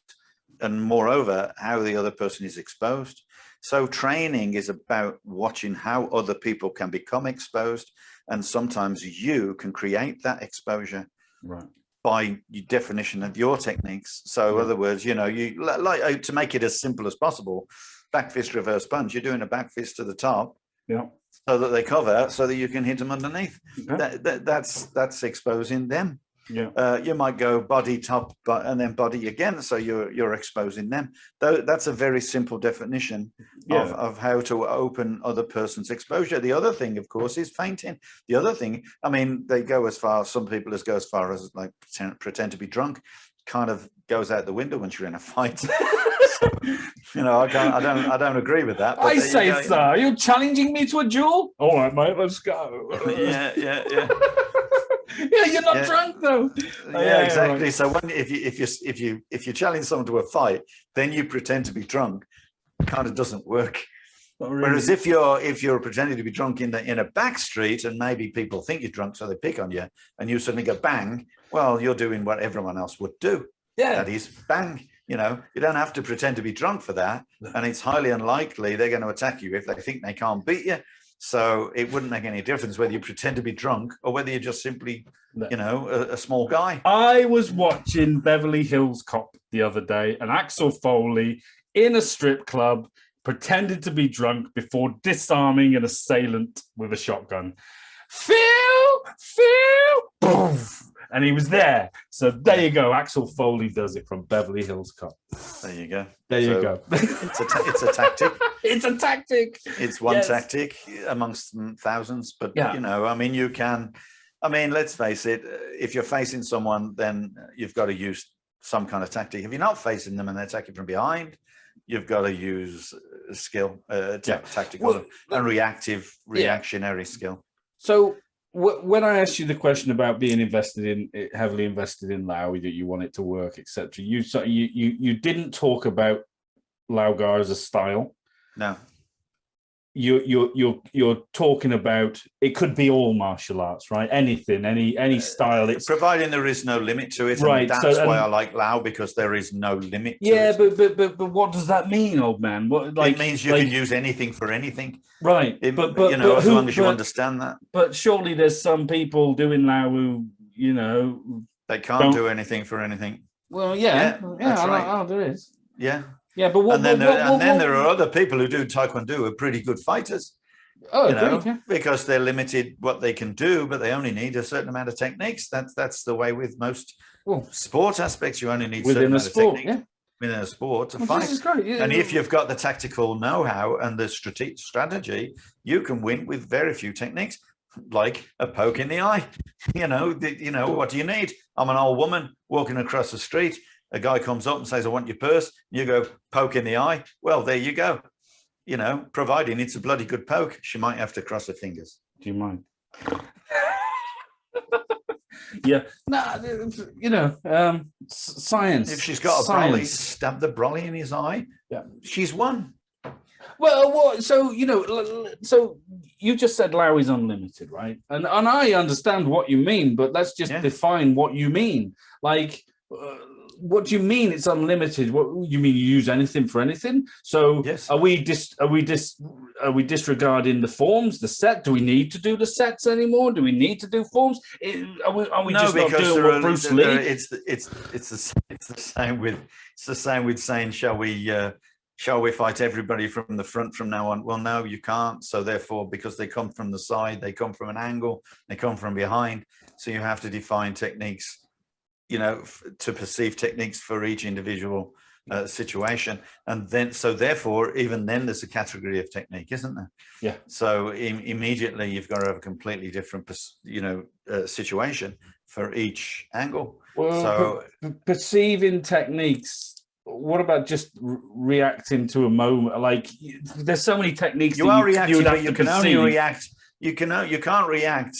and moreover, how the other person is exposed. So training is about watching how other people can become exposed, and sometimes you can create that exposure by your definition of your techniques. So in other words, you like to make it as simple as possible. Back fist, reverse punch. You're doing a back fist to the top, so that they cover, so that you can hit them underneath. Okay. That's exposing them. Yeah. You might go body top, and then body again, so you're exposing them. That's a very simple definition of how to open other person's exposure. The other thing, of course, is feinting. The other thing, I mean, they go as far. Some people go as far as like pretend to be drunk. Kind of goes out the window once you're in a fight. I don't agree with that. But I say, sir, you're challenging me to a duel? All right, mate, let's go. Yeah. Yeah, you're not drunk though. Yeah, exactly. Right. So if you challenge someone to a fight, then you pretend to be drunk. It kind of doesn't work. Really. Whereas if you're pretending to be drunk in a back street, and maybe people think you're drunk, so they pick on you, and you suddenly go bang. Well, you're doing what everyone else would do. Yeah, that is bang. You don't have to pretend to be drunk for that, and it's highly unlikely they're going to attack you if they think they can't beat you. So it wouldn't make any difference whether you pretend to be drunk or whether you're just simply, a small guy. I was watching Beverly Hills Cop the other day, and Axel Foley in a strip club pretended to be drunk before disarming an assailant with a shotgun. Phil, poof. And he was there. So there you go. Axel Foley does it from Beverly Hills Cop. There you go. There you go. It's a tactic. It's a tactic. It's one tactic amongst thousands. But, you can. I mean, let's face it. If you're facing someone, then you've got to use some kind of tactic. If you're not facing them and they're attacking from behind, you've got to use skill, tactical and reactionary skill. So when I asked you the question about being heavily invested in Lau, that you want it to work, etc., you didn't talk about Laugar as a style. No. You're talking about it could be all martial arts, right? Anything, any style. It's providing there is no limit to it, right? And that's why I like Lau, because there is no limit. But what does that mean, old man? It means you can use anything for anything, right? But as long as you understand that. But surely there's some people doing Lau who they can't do anything for anything. Well, yeah, that's right. Oh, there is. Yeah. Yeah, but then there are other people who do Taekwondo who are pretty good fighters. Oh, because they're limited what they can do, but they only need a certain amount of techniques. That's the way with most sport aspects. You only need within a sport, within a sport to fight. And if you've got the tactical know-how and the strategy, you can win with very few techniques, like a poke in the eye. What do you need? I'm an old woman walking across the street. A guy comes up and says, I want your purse. You go, poke in the eye. Well, there you go. Providing it's a bloody good poke, she might have to cross her fingers. Do you mind? Science. If she's got a brolly, stab the brolly in his eye. Yeah. She's won. Well, so you just said Lau is unlimited, right? And I understand what you mean, but let's just define what you mean. What do you mean it's unlimited? What you mean? You use anything for anything? So yes. Are we disregarding the forms, the set? Do we need to do the sets anymore? Do we need to do forms? Are we just not doing what Bruce Lee? It's the same with saying, shall we fight everybody from the front from now on? Well, no, you can't. So therefore, because they come from the side, they come from an angle, they come from behind. So you have to define techniques, to perceive techniques for each individual situation. And then, so therefore, even then there's a category of technique, isn't there? Yeah. So immediately you've got to have a completely different, situation. for each angle. Well, so perceiving techniques. What about just reacting to a moment? Like, there's so many techniques. You are reacting, but you can only perceive. react. You can't react.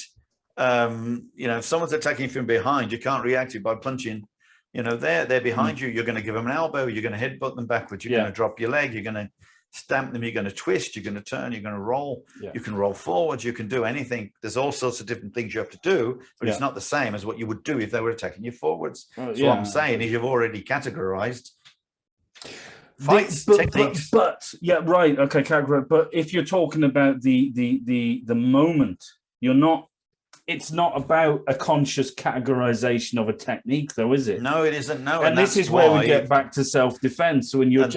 If someone's attacking from behind, you can't react by punching. They're behind you. You're going to give them an elbow. You're going to headbutt them backwards. You're going to drop your leg. You're going to stamp them. You're going to twist. You're going to turn. You're going to roll. You can roll forwards. You can do anything. There's all sorts of different things you have to do, but it's not the same as what you would do if they were attacking you forwards. So what I'm saying is you've already categorized fights, techniques. But right, okay, categorized. But if you're talking about the moment, you're not. It's not about a conscious categorization of a technique, though, is it? No, it isn't. No, and this is where we get back to self-defense. When you're,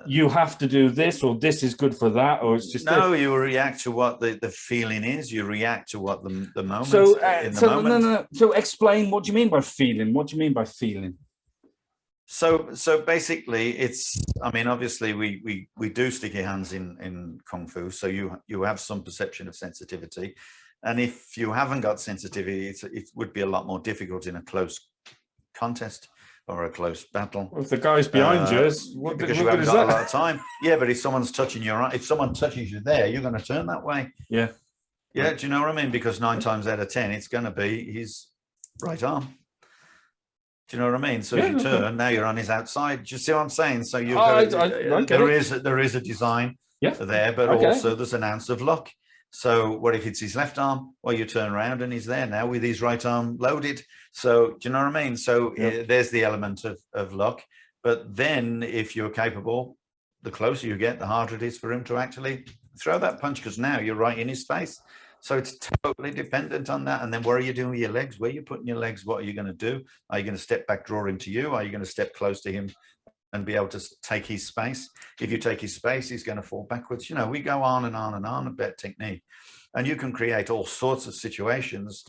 you have to do this, or this is good for that, or it's just you react to what the feeling is. You react to what the moment. So explain, what do you mean by feeling? What do you mean by feeling? So basically, it's. I mean, obviously, we do sticky hands in Kung Fu, so you have some perception of sensitivity. And if you haven't got sensitivity, it would be a lot more difficult in a close contest or a close battle. Well, if the guy's behind you, because you haven't got a lot of time. Yeah, but if someone's touching your arm, if someone touches you there, you're going to turn that way. Yeah. Yeah, do you know what I mean? Because 9 times out of 10, it's going to be his right arm. Do you know what I mean? So if you turn, now you're on his outside. Do you see what I'm saying? So you've there is a design there, but also there's an ounce of luck. So what if it's his left arm? Well, you turn around and he's there now with his right arm loaded. So do you know what I mean? So there's the element of luck. But then if you're capable, the closer you get, the harder it is for him to actually throw that punch, because now you're right in his face. So it's totally dependent on that. And then what are you doing with your legs? Where are you putting your legs? What are you going to do? Are you going to step back, draw him to you? Are you going to step close to him and be able to take his space? If you take his space, he's going to fall backwards. We go on and on and on about technique, and you can create all sorts of situations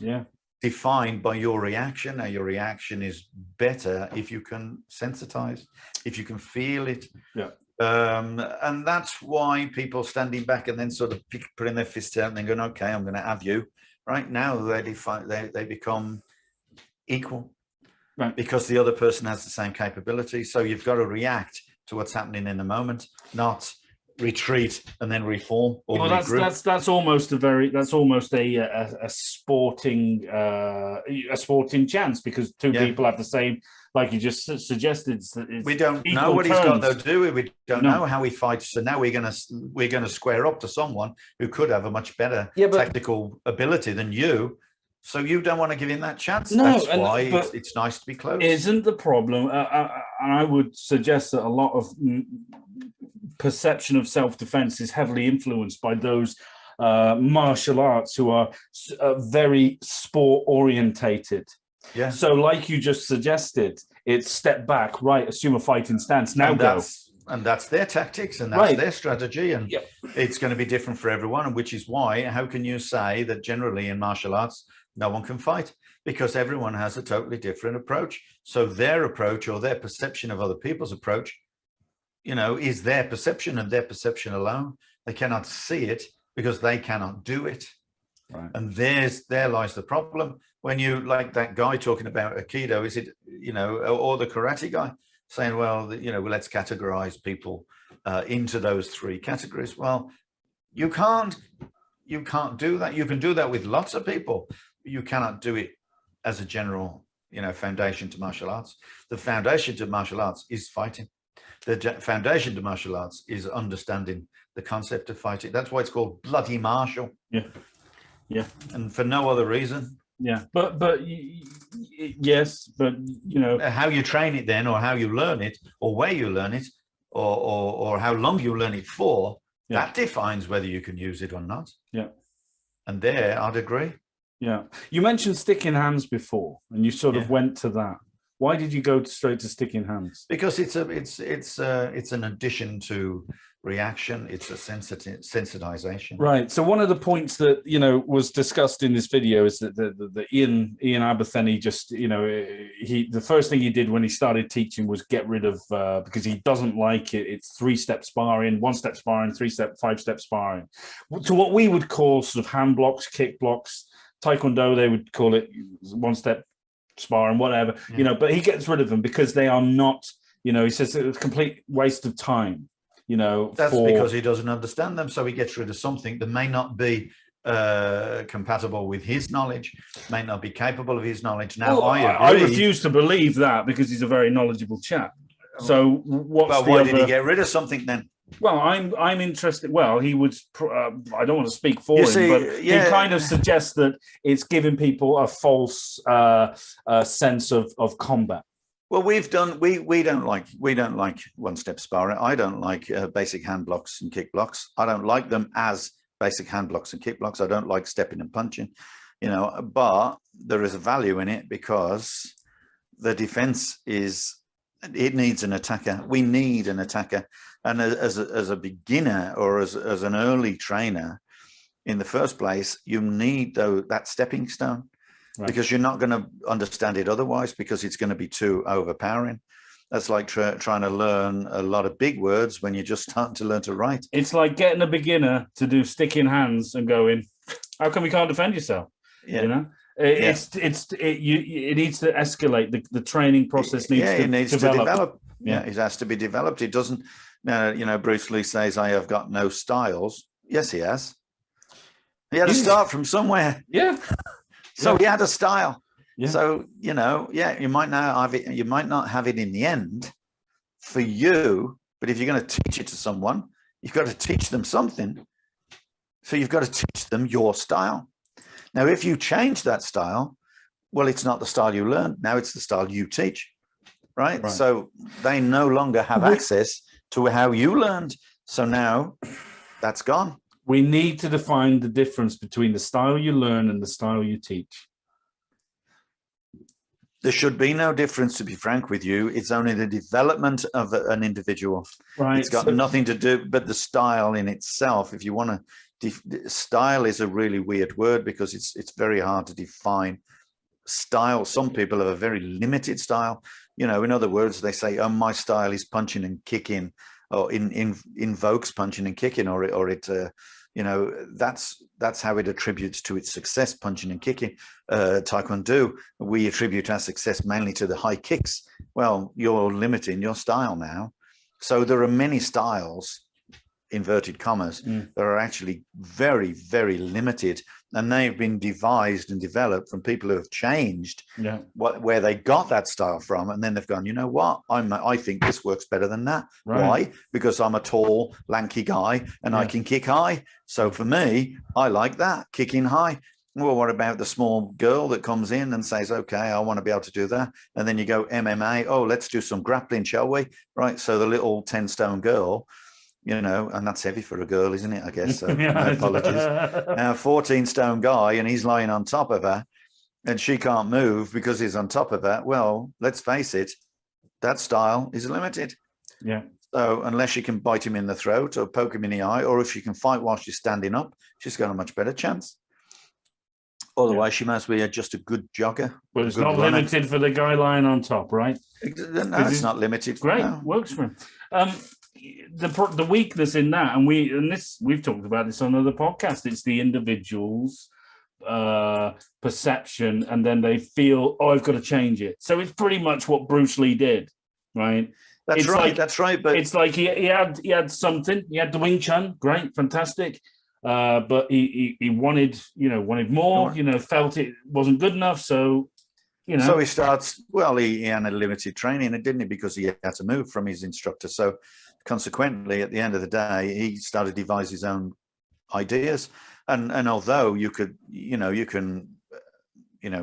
defined by your reaction. Now, your reaction is better if you can sensitize, if you can feel it. And that's why people standing back and then sort of putting their fists out and then going, okay, I'm going to have you. Right now, they become equal. Right. Because the other person has the same capability. So you've got to react to what's happening in the moment, not retreat and then reform or regroup. That's almost a sporting chance, because two people have the same, like you just suggested. We don't know what he's got though, do we? We don't know how he fights. So now we're gonna square up to someone who could have a much better tactical ability than you. So you don't want to give him that chance. No, that's why it's nice to be close. Isn't the problem? I would suggest that a lot of perception of self-defense is heavily influenced by those martial arts who are very sport-orientated. Yeah. So, like you just suggested, it's step back, right? Assume a fighting stance. Now and that's their tactics, and that's their strategy, and it's going to be different for everyone. And which is why, how can you say that generally in martial arts no one can fight? Because everyone has a totally different approach. So their approach, or their perception of other people's approach, is their perception and their perception alone. They cannot see it because they cannot do it. Right. And there lies the problem. When you, like that guy talking about Aikido, is it, or the karate guy saying, well, let's categorize people into those 3 categories. Well, you can't do that. You can do that with lots of people. You cannot do it as a general, foundation to martial arts. The foundation to martial arts is fighting. The foundation to martial arts is understanding the concept of fighting. That's why it's called bloody martial. Yeah. And for no other reason. Yeah, but yes, but how you train it then, or how you learn it, or where you learn it, or how long you learn it for, that defines whether you can use it or not. Yeah. And there, I'd agree. Yeah. You mentioned sticking hands before, and you sort of went to that. Why did you go straight to sticking hands? Because it's an addition to reaction. It's a sensitization. Right. So one of the points that was discussed in this video is that the Ian Abertheny just the first thing he did when he started teaching was get rid of because he doesn't like it. It's 3-step sparring, 1-step sparring, 3-step, 5-step sparring, to what we would call sort of hand blocks, kick blocks, Taekwondo, they would call it one-step sparring, whatever, but he gets rid of them because they are not, he says it's a complete waste of time, That's because he doesn't understand them. So he gets rid of something that may not be compatible with his knowledge, may not be capable of his knowledge. Now, I refuse to believe that because he's a very knowledgeable chap. So why did he get rid of something then? Well, I'm interested. Well, he would. I don't want to speak for him, but he kind of suggests that it's giving people a false sense of combat. Well, we don't like one-step sparring. I don't like basic hand blocks and kick blocks. I don't like them as basic hand blocks and kick blocks. I don't like stepping and punching, But there is a value in it because the defense it needs an attacker. We need an attacker. And as a beginner or as an early trainer, in the first place, you need that stepping stone, because you're not going to understand it otherwise, because it's going to be too overpowering. That's like trying to learn a lot of big words when you're just starting to learn to write. It's like getting a beginner to do sticking hands and going, how come you can't defend yourself? Yeah. It needs to escalate. The training process needs to develop. Yeah, it has to be developed. It doesn't. Bruce Lee says, "I have got no styles." Yes, he has. He had to start from somewhere. Yeah. So he had a style. Yeah. So you might not have it. You might not have it in the end for you, but if you're going to teach it to someone, you've got to teach them something. So you've got to teach them your style. Now, if you change that style, well, it's not the style you learned. Now it's the style you teach, right? So they no longer have access to how you learned. So now that's gone. We need to define the difference between the style you learn and the style you teach. There should be no difference, to be frank with you. It's only the development of an individual. Right. It's got nothing to do, but the style in itself, if you want to, style is a really weird word because it's very hard to define style. Some people have a very limited style. In other words, they say, "Oh, my style is punching and kicking," or invokes punching and kicking, or it that's how it attributes to its success, punching and kicking. Taekwondo, we attribute our success mainly to the high kicks. Well, you're limiting your style now. So there are many styles, inverted commas, that are actually very, very limited, and they've been devised and developed from people who have changed where they got that style from, and then they've gone, you know what, I think this works better than that. Why? Because I'm a tall, lanky guy and I can kick high. So for me, I like that, kicking high. Well, what about the small girl that comes in and says, okay, I want to be able to do that? And then you go MMA, oh, let's do some grappling, shall we? Right. So the little 10-stone girl, and that's heavy for a girl, isn't it? I guess. So my apologies. Now, a 14-stone guy, and he's lying on top of her, and she can't move because he's on top of her. Well, let's face it, that style is limited. Yeah. So unless she can bite him in the throat or poke him in the eye, or if she can fight while she's standing up, she's got a much better chance. Otherwise, she must be just a good jogger. But it's not limited for the guy lying on top, right? No, it's not limited. Great, no. Works for him. The weakness in that, and we've talked about this on other podcasts, it's the individual's perception, and then they feel, oh, I've got to change it. So it's pretty much what Bruce Lee did, right? That's right. But it's like he had something. He had the Wing Chun, great, fantastic. But he wanted more. Felt it wasn't good enough. So So he starts. Well, he had a limited training, didn't he? Because he had to move from his instructor. So consequently, at the end of the day, he started to devise his own ideas. And although you can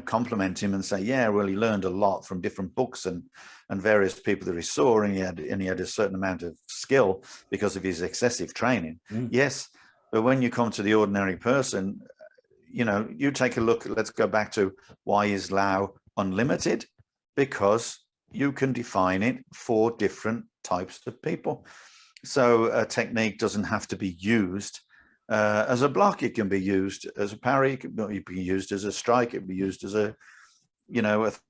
compliment him and say, yeah, well, he learned a lot from different books and various people that he saw, and he had a certain amount of skill because of his excessive training. Yes, but when you come to the ordinary person, you take a look. Let's go back to why is Lao unlimited? Because you can define it for different types of people. So a technique doesn't have to be used as a block. It can be used as a parry. It can be used as a strike. It can be used as a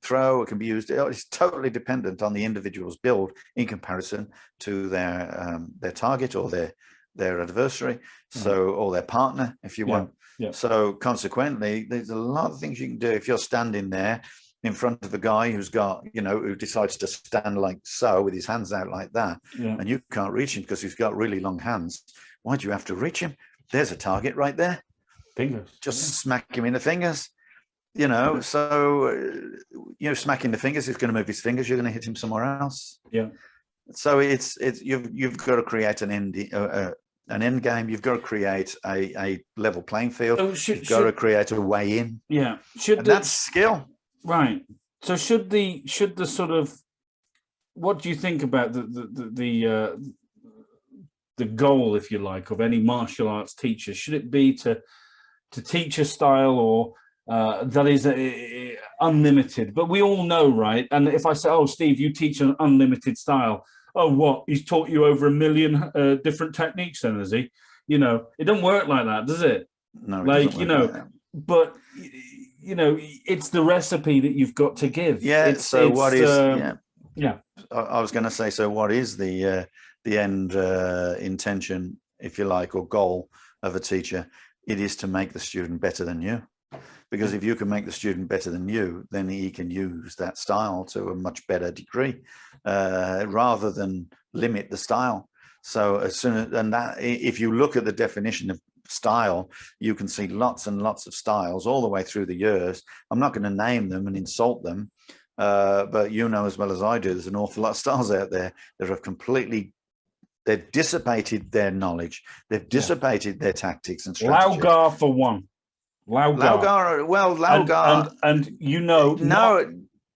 throw. It can be used. It's totally dependent on the individual's build in comparison to their target or their adversary, or their partner, if you want. Yeah. So consequently, there's a lot of things you can do if you're standing there in front of a guy who's got, who decides to stand like so with his hands out like that, and you can't reach him because he's got really long hands. Why do you have to reach him? There's a target right there. Fingers. Just smack him in the fingers. Smacking the fingers is going to move his fingers. You're going to hit him somewhere else. Yeah. So it's you've got to create an end game. You've got to create a level playing field. So you've got to create a way in. Yeah. That's skill. Right. So should the sort of, what do you think about the goal, if you like, of any martial arts teacher? Should it be to teach a style or that is unlimited? But we all know, right? And if I say, "Oh, Steve, you teach an unlimited style," oh, what? He's taught you over 1 million different techniques, then, has he? It don't work like that, does it? No, like but it's the recipe that you've got to give. Yeah. What is? Yeah. I was going to say. So, what is the end intention, if you like, or goal of a teacher? It is to make the student better than you. Because if you can make the student better than you, then he can use that style to a much better degree, rather than limit the style. So if you look at the definition of style, you can see lots and lots of styles all the way through the years. I'm not going to name them and insult them, but as well as I do, there's an awful lot of styles out there that have they've dissipated their knowledge, they've dissipated their tactics and strategies. Laugar for one. Laugar. Laugar. And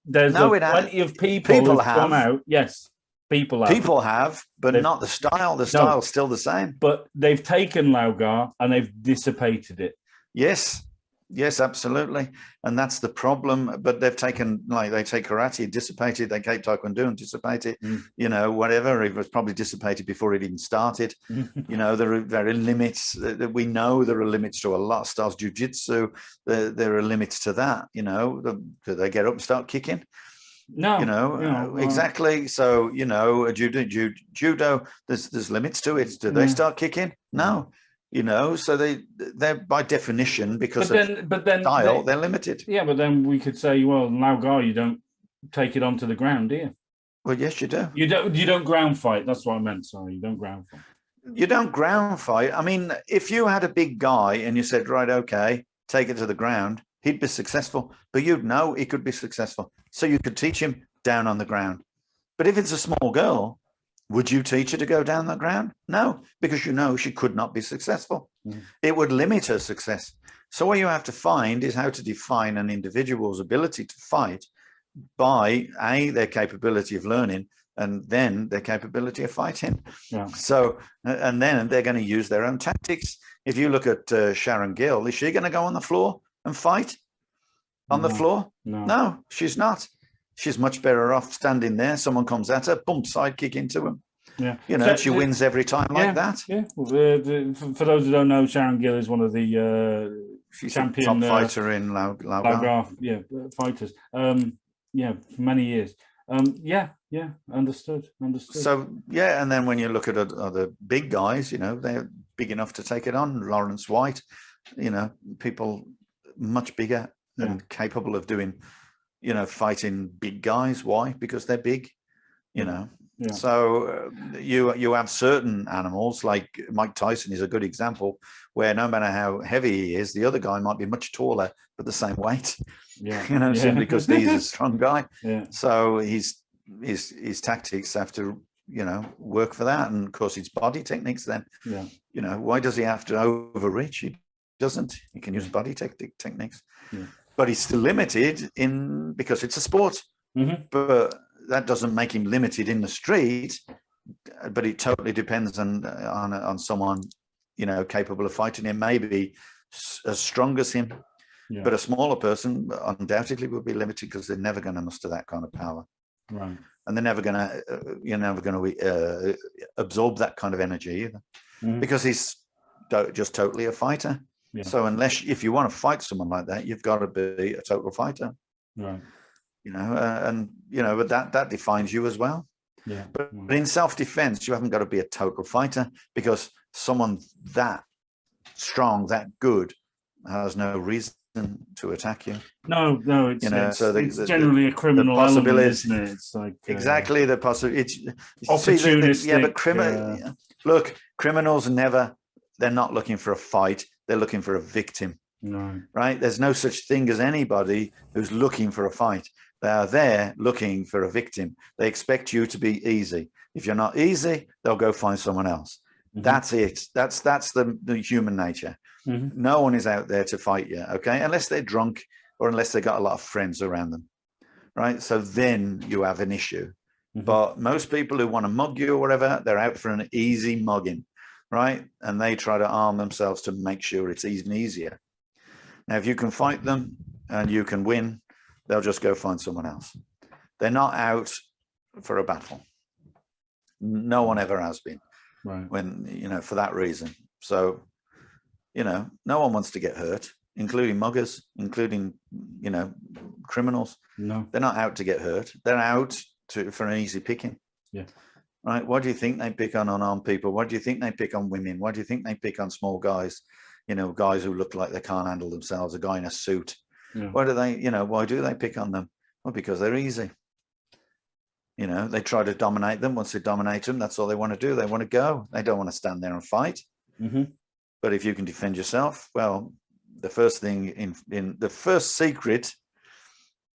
there's plenty of people who've gone out. Yes, people have. But not the style. The style's still the same. But they've taken Laugar and they've dissipated it. Yes, absolutely. And that's the problem. But they've taken, they take karate, dissipated, they take taekwondo and dissipated, whatever. It was probably dissipated before it even started. There are limits that we know. There are limits to a lot of styles. Jiu-jitsu, there are limits to that. Do they get up and start kicking? No. Exactly. So, judo, there's limits to it. Do they start kicking? No. So they're by definition, because of style, they're limited. Yeah, but then we could say, well, Laugar, you don't take it onto the ground, do you? Well, yes, you do. You don't ground fight. That's what I meant. Sorry, you don't ground fight. You don't ground fight. I mean, if you had a big guy and you said, right, okay, take it to the ground, he'd be successful. But you'd know he could be successful. So you could teach him down on the ground. But if it's a small girl, would you teach her to go down the ground? No, because she could not be successful. It would limit her success. So what you have to find is how to define an individual's ability to fight by their capability of learning, and then their capability of fighting. Yeah. So, and then they're going to use their own tactics. If you look at Sharon Gill, is she going to go on the floor and fight on the floor? No, she's not. She's much better off standing there. Someone comes at her, boom, side kick into him. Yeah, she wins every time like that. Yeah. Well, for those who don't know, Sharon Gill is one of the champion top fighter in Laugar. Yeah, fighters. For many years. Understood. So and then when you look at other big guys, they're big enough to take it on. Lawrence White, people much bigger and capable of doing, fighting big guys. Why? Because they're big, Yeah. So you have certain animals, like Mike Tyson is a good example, where no matter how heavy he is, the other guy might be much taller but the same weight. Simply because he's a strong guy. Yeah. So his tactics have to work for that, and of course his body techniques. Then why does he have to overreach? He doesn't. He can use body techniques, but he's still limited because it's a sport. But that doesn't make him limited in the street, but it totally depends on someone, capable of fighting him, maybe as strong as him. Yeah. But a smaller person undoubtedly will be limited because they're never going to muster that kind of power. Right. And they're never going to, absorb that kind of energy either, because he's just totally a fighter. Yeah. So if you want to fight someone like that, you've got to be a total fighter. Right. But that defines you as well. Yeah. But in self-defense, you haven't got to be a total fighter, because someone that strong, that good, has no reason to attack you. No, it's, you know, it's generally a criminal element, isn't it? It's like exactly the possibility. Opportunistic. But look, criminals they're not looking for a fight. They're looking for a victim. No. Right? There's no such thing as anybody who's looking for a fight. They are there looking for a victim. They expect you to be easy. If you're not easy, they'll go find someone else. Mm-hmm. That's it. That's the human nature. Mm-hmm. No one is out there to fight you, okay? Unless they're drunk or unless they got a lot of friends around them, right? So then you have an issue. Mm-hmm. But most people who want to mug you or whatever, they're out for an easy mugging, right? And they try to arm themselves to make sure it's even easier. Now, if you can fight them and you can win, they'll just go find someone else. They're not out for a battle. No one ever has been, right? When, you know, for that reason. So, you know, no one wants to get hurt, including muggers, including, you know, criminals. No, they're not out to get hurt. They're out for an easy picking. Yeah. Right. What do you think they pick on unarmed people? What do you think they pick on women? What do you think they pick on small guys? You know, guys who look like they can't handle themselves, a guy in a suit. Yeah. Why do they pick on them? Well, because they're easy. You know, they try to dominate them. Once they dominate them, that's all they want to do. They want to go. They don't want to stand there and fight. Mm-hmm. But if you can defend yourself, well, the first thing in the first secret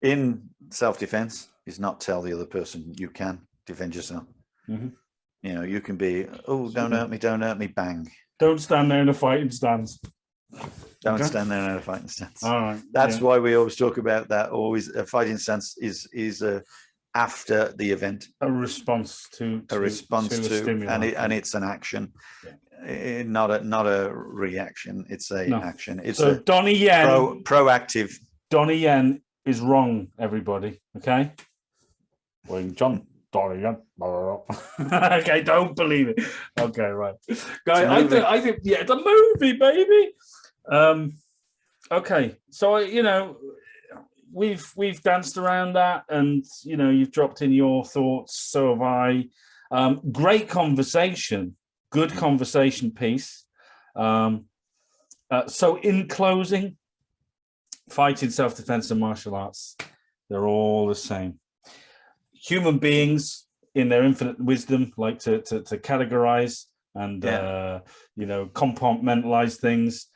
in self-defense is not tell the other person you can defend yourself. Mm-hmm. You know, you can be, don't hurt me, bang. Don't stand there in a fighting stance. Don't stand there in a fighting stance. All right. That's why we always talk about that. Always a fighting stance is after the event. A response to and it's an action. Yeah. Not a reaction. It's an action. It's so Donnie Yen proactive. Donnie Yen is wrong, everybody. Okay. Well, John Donnie Yen. Okay, don't believe it. Okay, right, guys. I think it's a movie, baby. Okay, so you know, we've danced around that, and you know, you've dropped in your thoughts. So have I. Great conversation. Good conversation piece. So in closing, fighting, self-defense and martial arts, they're all the same. Human beings in their infinite wisdom like to categorize and you know, compartmentalize things.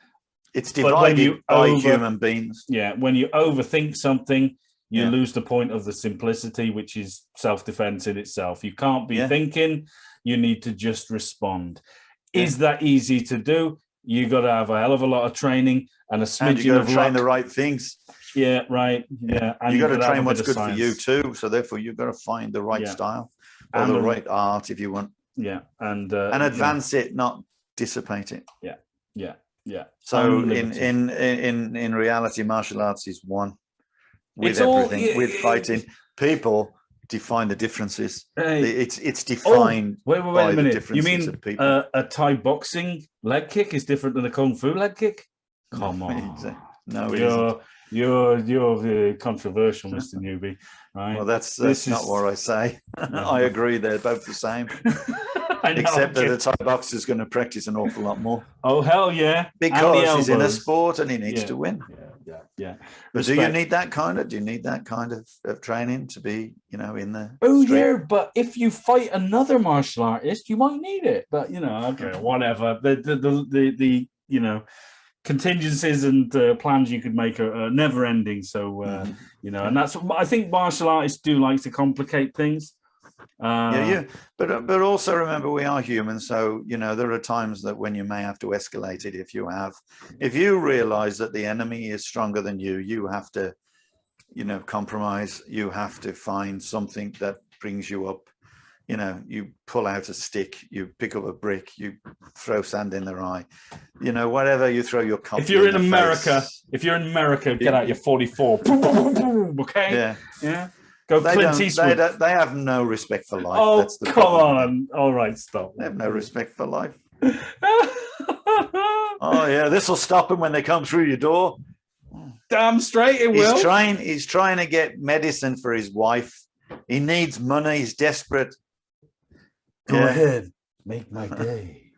It's divided by human beings. Yeah, when you overthink something, you lose the point of the simplicity, which is self-defense in itself. You can't be thinking, you need to just respond. Is that easy to do? You got to have a hell of a lot of training and a smidgen and you got of to train luck. the right things. Yeah, right. Yeah, and you got to train what's good for you too. So therefore, you've got to find the right style or and the right art, if you want. Yeah, and advance it, not dissipate it. Yeah. So in reality, martial arts is one. With everything, with fighting, people define the differences. It's defined. Wait a minute. You mean a Thai boxing leg kick is different than a kung fu leg kick? Come on, no, you're controversial, Mr. Newbie. Right? Well, that's not what I say. I agree. They're both the same. Except that the Thai boxer is going to practice an awful lot more. Oh hell yeah! Because he's in a sport and he needs to win. Yeah. But do you need that kind of training to be, you know, in the but if you fight another martial artist, you might need it. But you know, okay, whatever. The you know, contingencies and plans you could make are never ending. So you know, and that's, I think martial artists do like to complicate things. But also remember, we are human, so you know, there are times that when you may have to escalate it. If you realize that the enemy is stronger than you, you have to, you know, compromise. You have to find something that brings you up. You know, you pull out a stick, you pick up a brick, you throw sand in their eye, you know, whatever. You throw your if you're in America, get out your 44. Okay. Yeah. Go Clint Eastwood. They have no respect for life. Oh, that's the come on. All right, stop. They have no respect for life. Oh, yeah, this will stop them when they come through your door. Damn straight it will. He's trying to get medicine for his wife. He needs money. He's desperate. Go ahead. Make my day.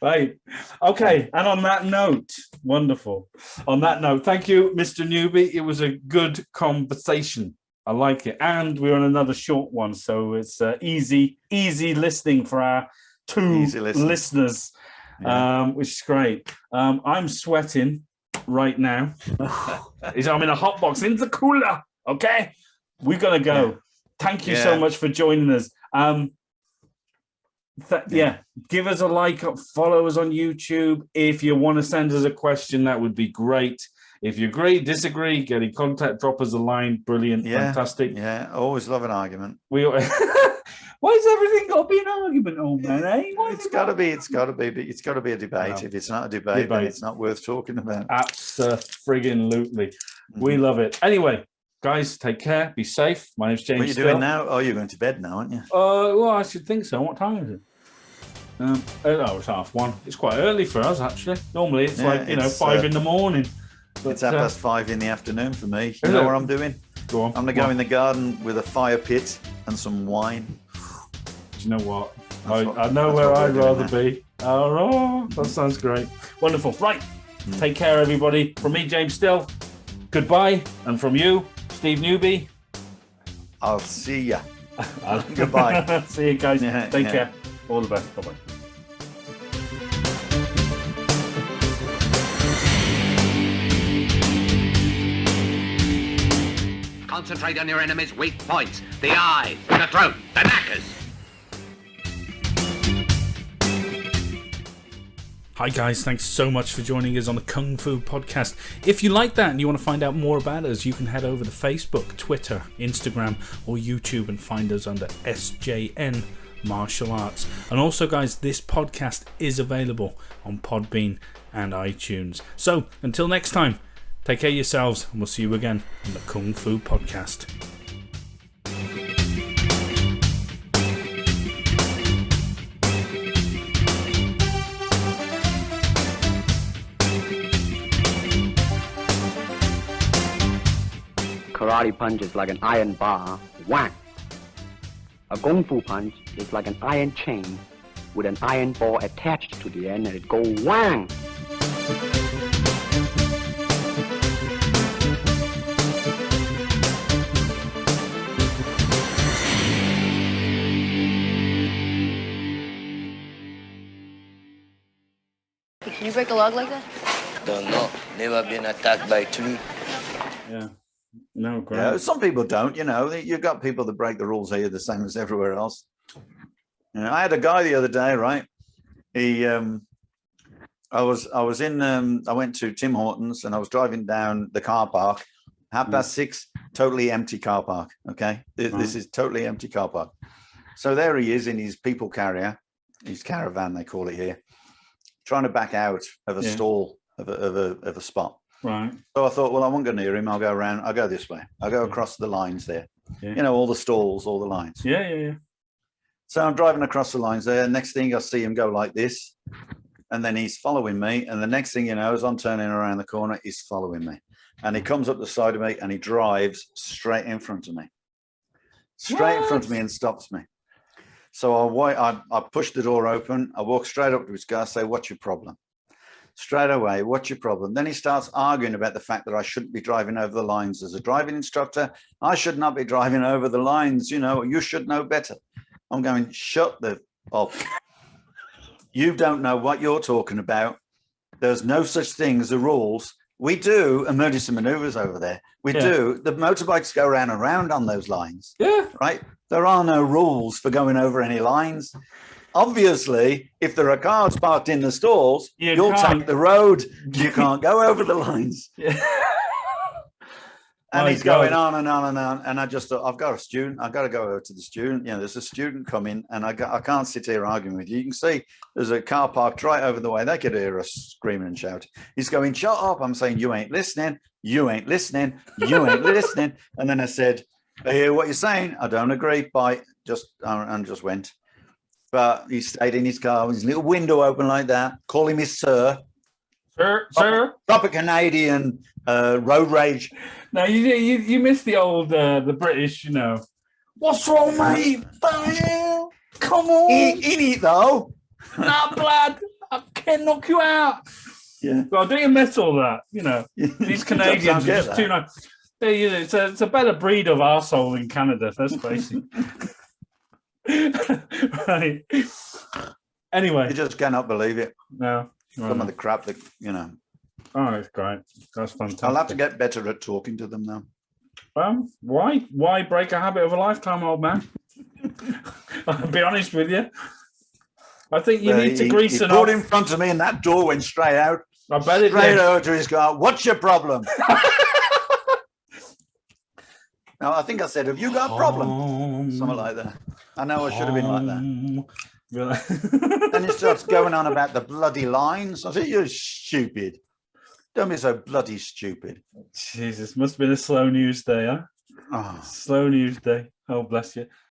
Right. Okay. And on that note, wonderful. On that note, thank you, Mr. Newbie. It was a good conversation. I like it. And we're on another short one. So it's easy listening for our two listeners, which is great. I'm sweating right now. I'm in a hot box in the cooler. Okay. We're going to go. Yeah. Thank you so much for joining us. Give us a like, follow us on YouTube. If you want to send us a question, that would be great. If you agree, disagree, get in contact, drop us a line. Brilliant, fantastic. Yeah, always love an argument. Why has everything got to be an argument, old man? It's got to be a debate. If it's not a debate, then it's not worth talking about. Absolutely. We love it. Anyway, guys, take care. Be safe. My name's James. What are you doing now? Oh, you're going to bed now, aren't you? Well, I should think so. What time is it? It's 1:30. It's quite early for us, actually. Normally, it's 5 in the morning. But, it's 5:30 in the afternoon for me. You know what I'm doing? Go on. I'm going to go in the garden with a fire pit and some wine. Do you know what? I know where I'd rather be. Oh, that sounds great. Wonderful. Right. Take care, everybody. From me, James Still, goodbye. And from you, Steve Newby, I'll see ya. Goodbye. See you guys. Take care. All the best. Bye-bye. Concentrate on your enemy's weak points. The eyes, the throat, the knackers. Hi guys, thanks so much for joining us on the Kung Fu Podcast. If you like that and you want to find out more about us, you can head over to Facebook, Twitter, Instagram or YouTube and find us under SJN Martial Arts. And also guys, this podcast is available on Podbean and iTunes. So until next time, take care of yourselves and we'll see you again on the Kung Fu Podcast. Karate punch is like an iron bar, whack. A Kung Fu punch is like an iron chain with an iron ball attached to the end and it go whang. Can you break a log like that? Don't know. Never been attacked by tree. Yeah. No, great. Yeah, some people don't, you've got people that break the rules here the same as everywhere else. I had a guy the other day, right? He, I went to Tim Hortons and I was driving down the car park, 6:30, totally empty car park. Okay. This is totally empty car park. So there he is in his people carrier, his caravan, they call it here, trying to back out of a stall of a spot. Right. So I thought, well, I won't go near him. I'll go around. I'll go this way. I'll go across the lines there. Yeah. All the stalls, all the lines. Yeah. So I'm driving across the lines there. Next thing I see him go like this. And then he's following me. And the next thing you know, as I'm turning around the corner, he's following me. And he comes up the side of me and he drives straight in front of me. Straight in front of me and stops me. So I push the door open. I walk straight up to his car, say, "What's your problem?" Straight away, "What's your problem?" Then he starts arguing about the fact that I shouldn't be driving over the lines. As a driving instructor, I should not be driving over the lines. You should know better. I'm going, shut the up. You don't know what you're talking about. There's no such thing as the rules. We do emergency maneuvers over there. We do. The motorbikes go round and round on those lines. Yeah. Right? There are no rules for going over any lines. Obviously, if there are cars parked in the stalls, you'll take the road. You can't go over the lines. Yeah. And he's going on and on and on. And I just thought, I've got a student. I've got to go over to the student. There's a student coming and I can't sit here arguing with you. You can see there's a car parked right over the way. They could hear us screaming and shouting. He's going, "Shut up." I'm saying, "You ain't listening. You ain't listening. You ain't listening." And then I said, "I hear what you're saying. I don't agree." And just went. But he stayed in his car with his little window open like that, calling me sir. Sir. Proper Canadian road rage. No, you missed the old, the British, What's wrong, mate? Come on. In it, though. Nah, blood. fucking knock you out. Yeah. Well, do you miss all that? You know, these Canadians are just too nice. It's a better breed of arsehole in Canada, let's face it. Right. Anyway. You just cannot believe it. No. Some of the crap that, you know. Oh, it's great. That's fantastic. I'll have to get better at talking to them now. Well, why? Why break a habit of a lifetime, old man? I'll be honest with you. I think you need to grease it up. He pulled in front of me and that door went straight out. I bet it did. Straight over to his car. What's your problem? Now, I think I said, have you got a problem? Something like that. I know I should have been like that. Then he starts going on about the bloody lines. I said, you're stupid. Don't be so bloody stupid. Jesus, must have been a slow news day, huh? Oh. Slow news day. Oh, bless you.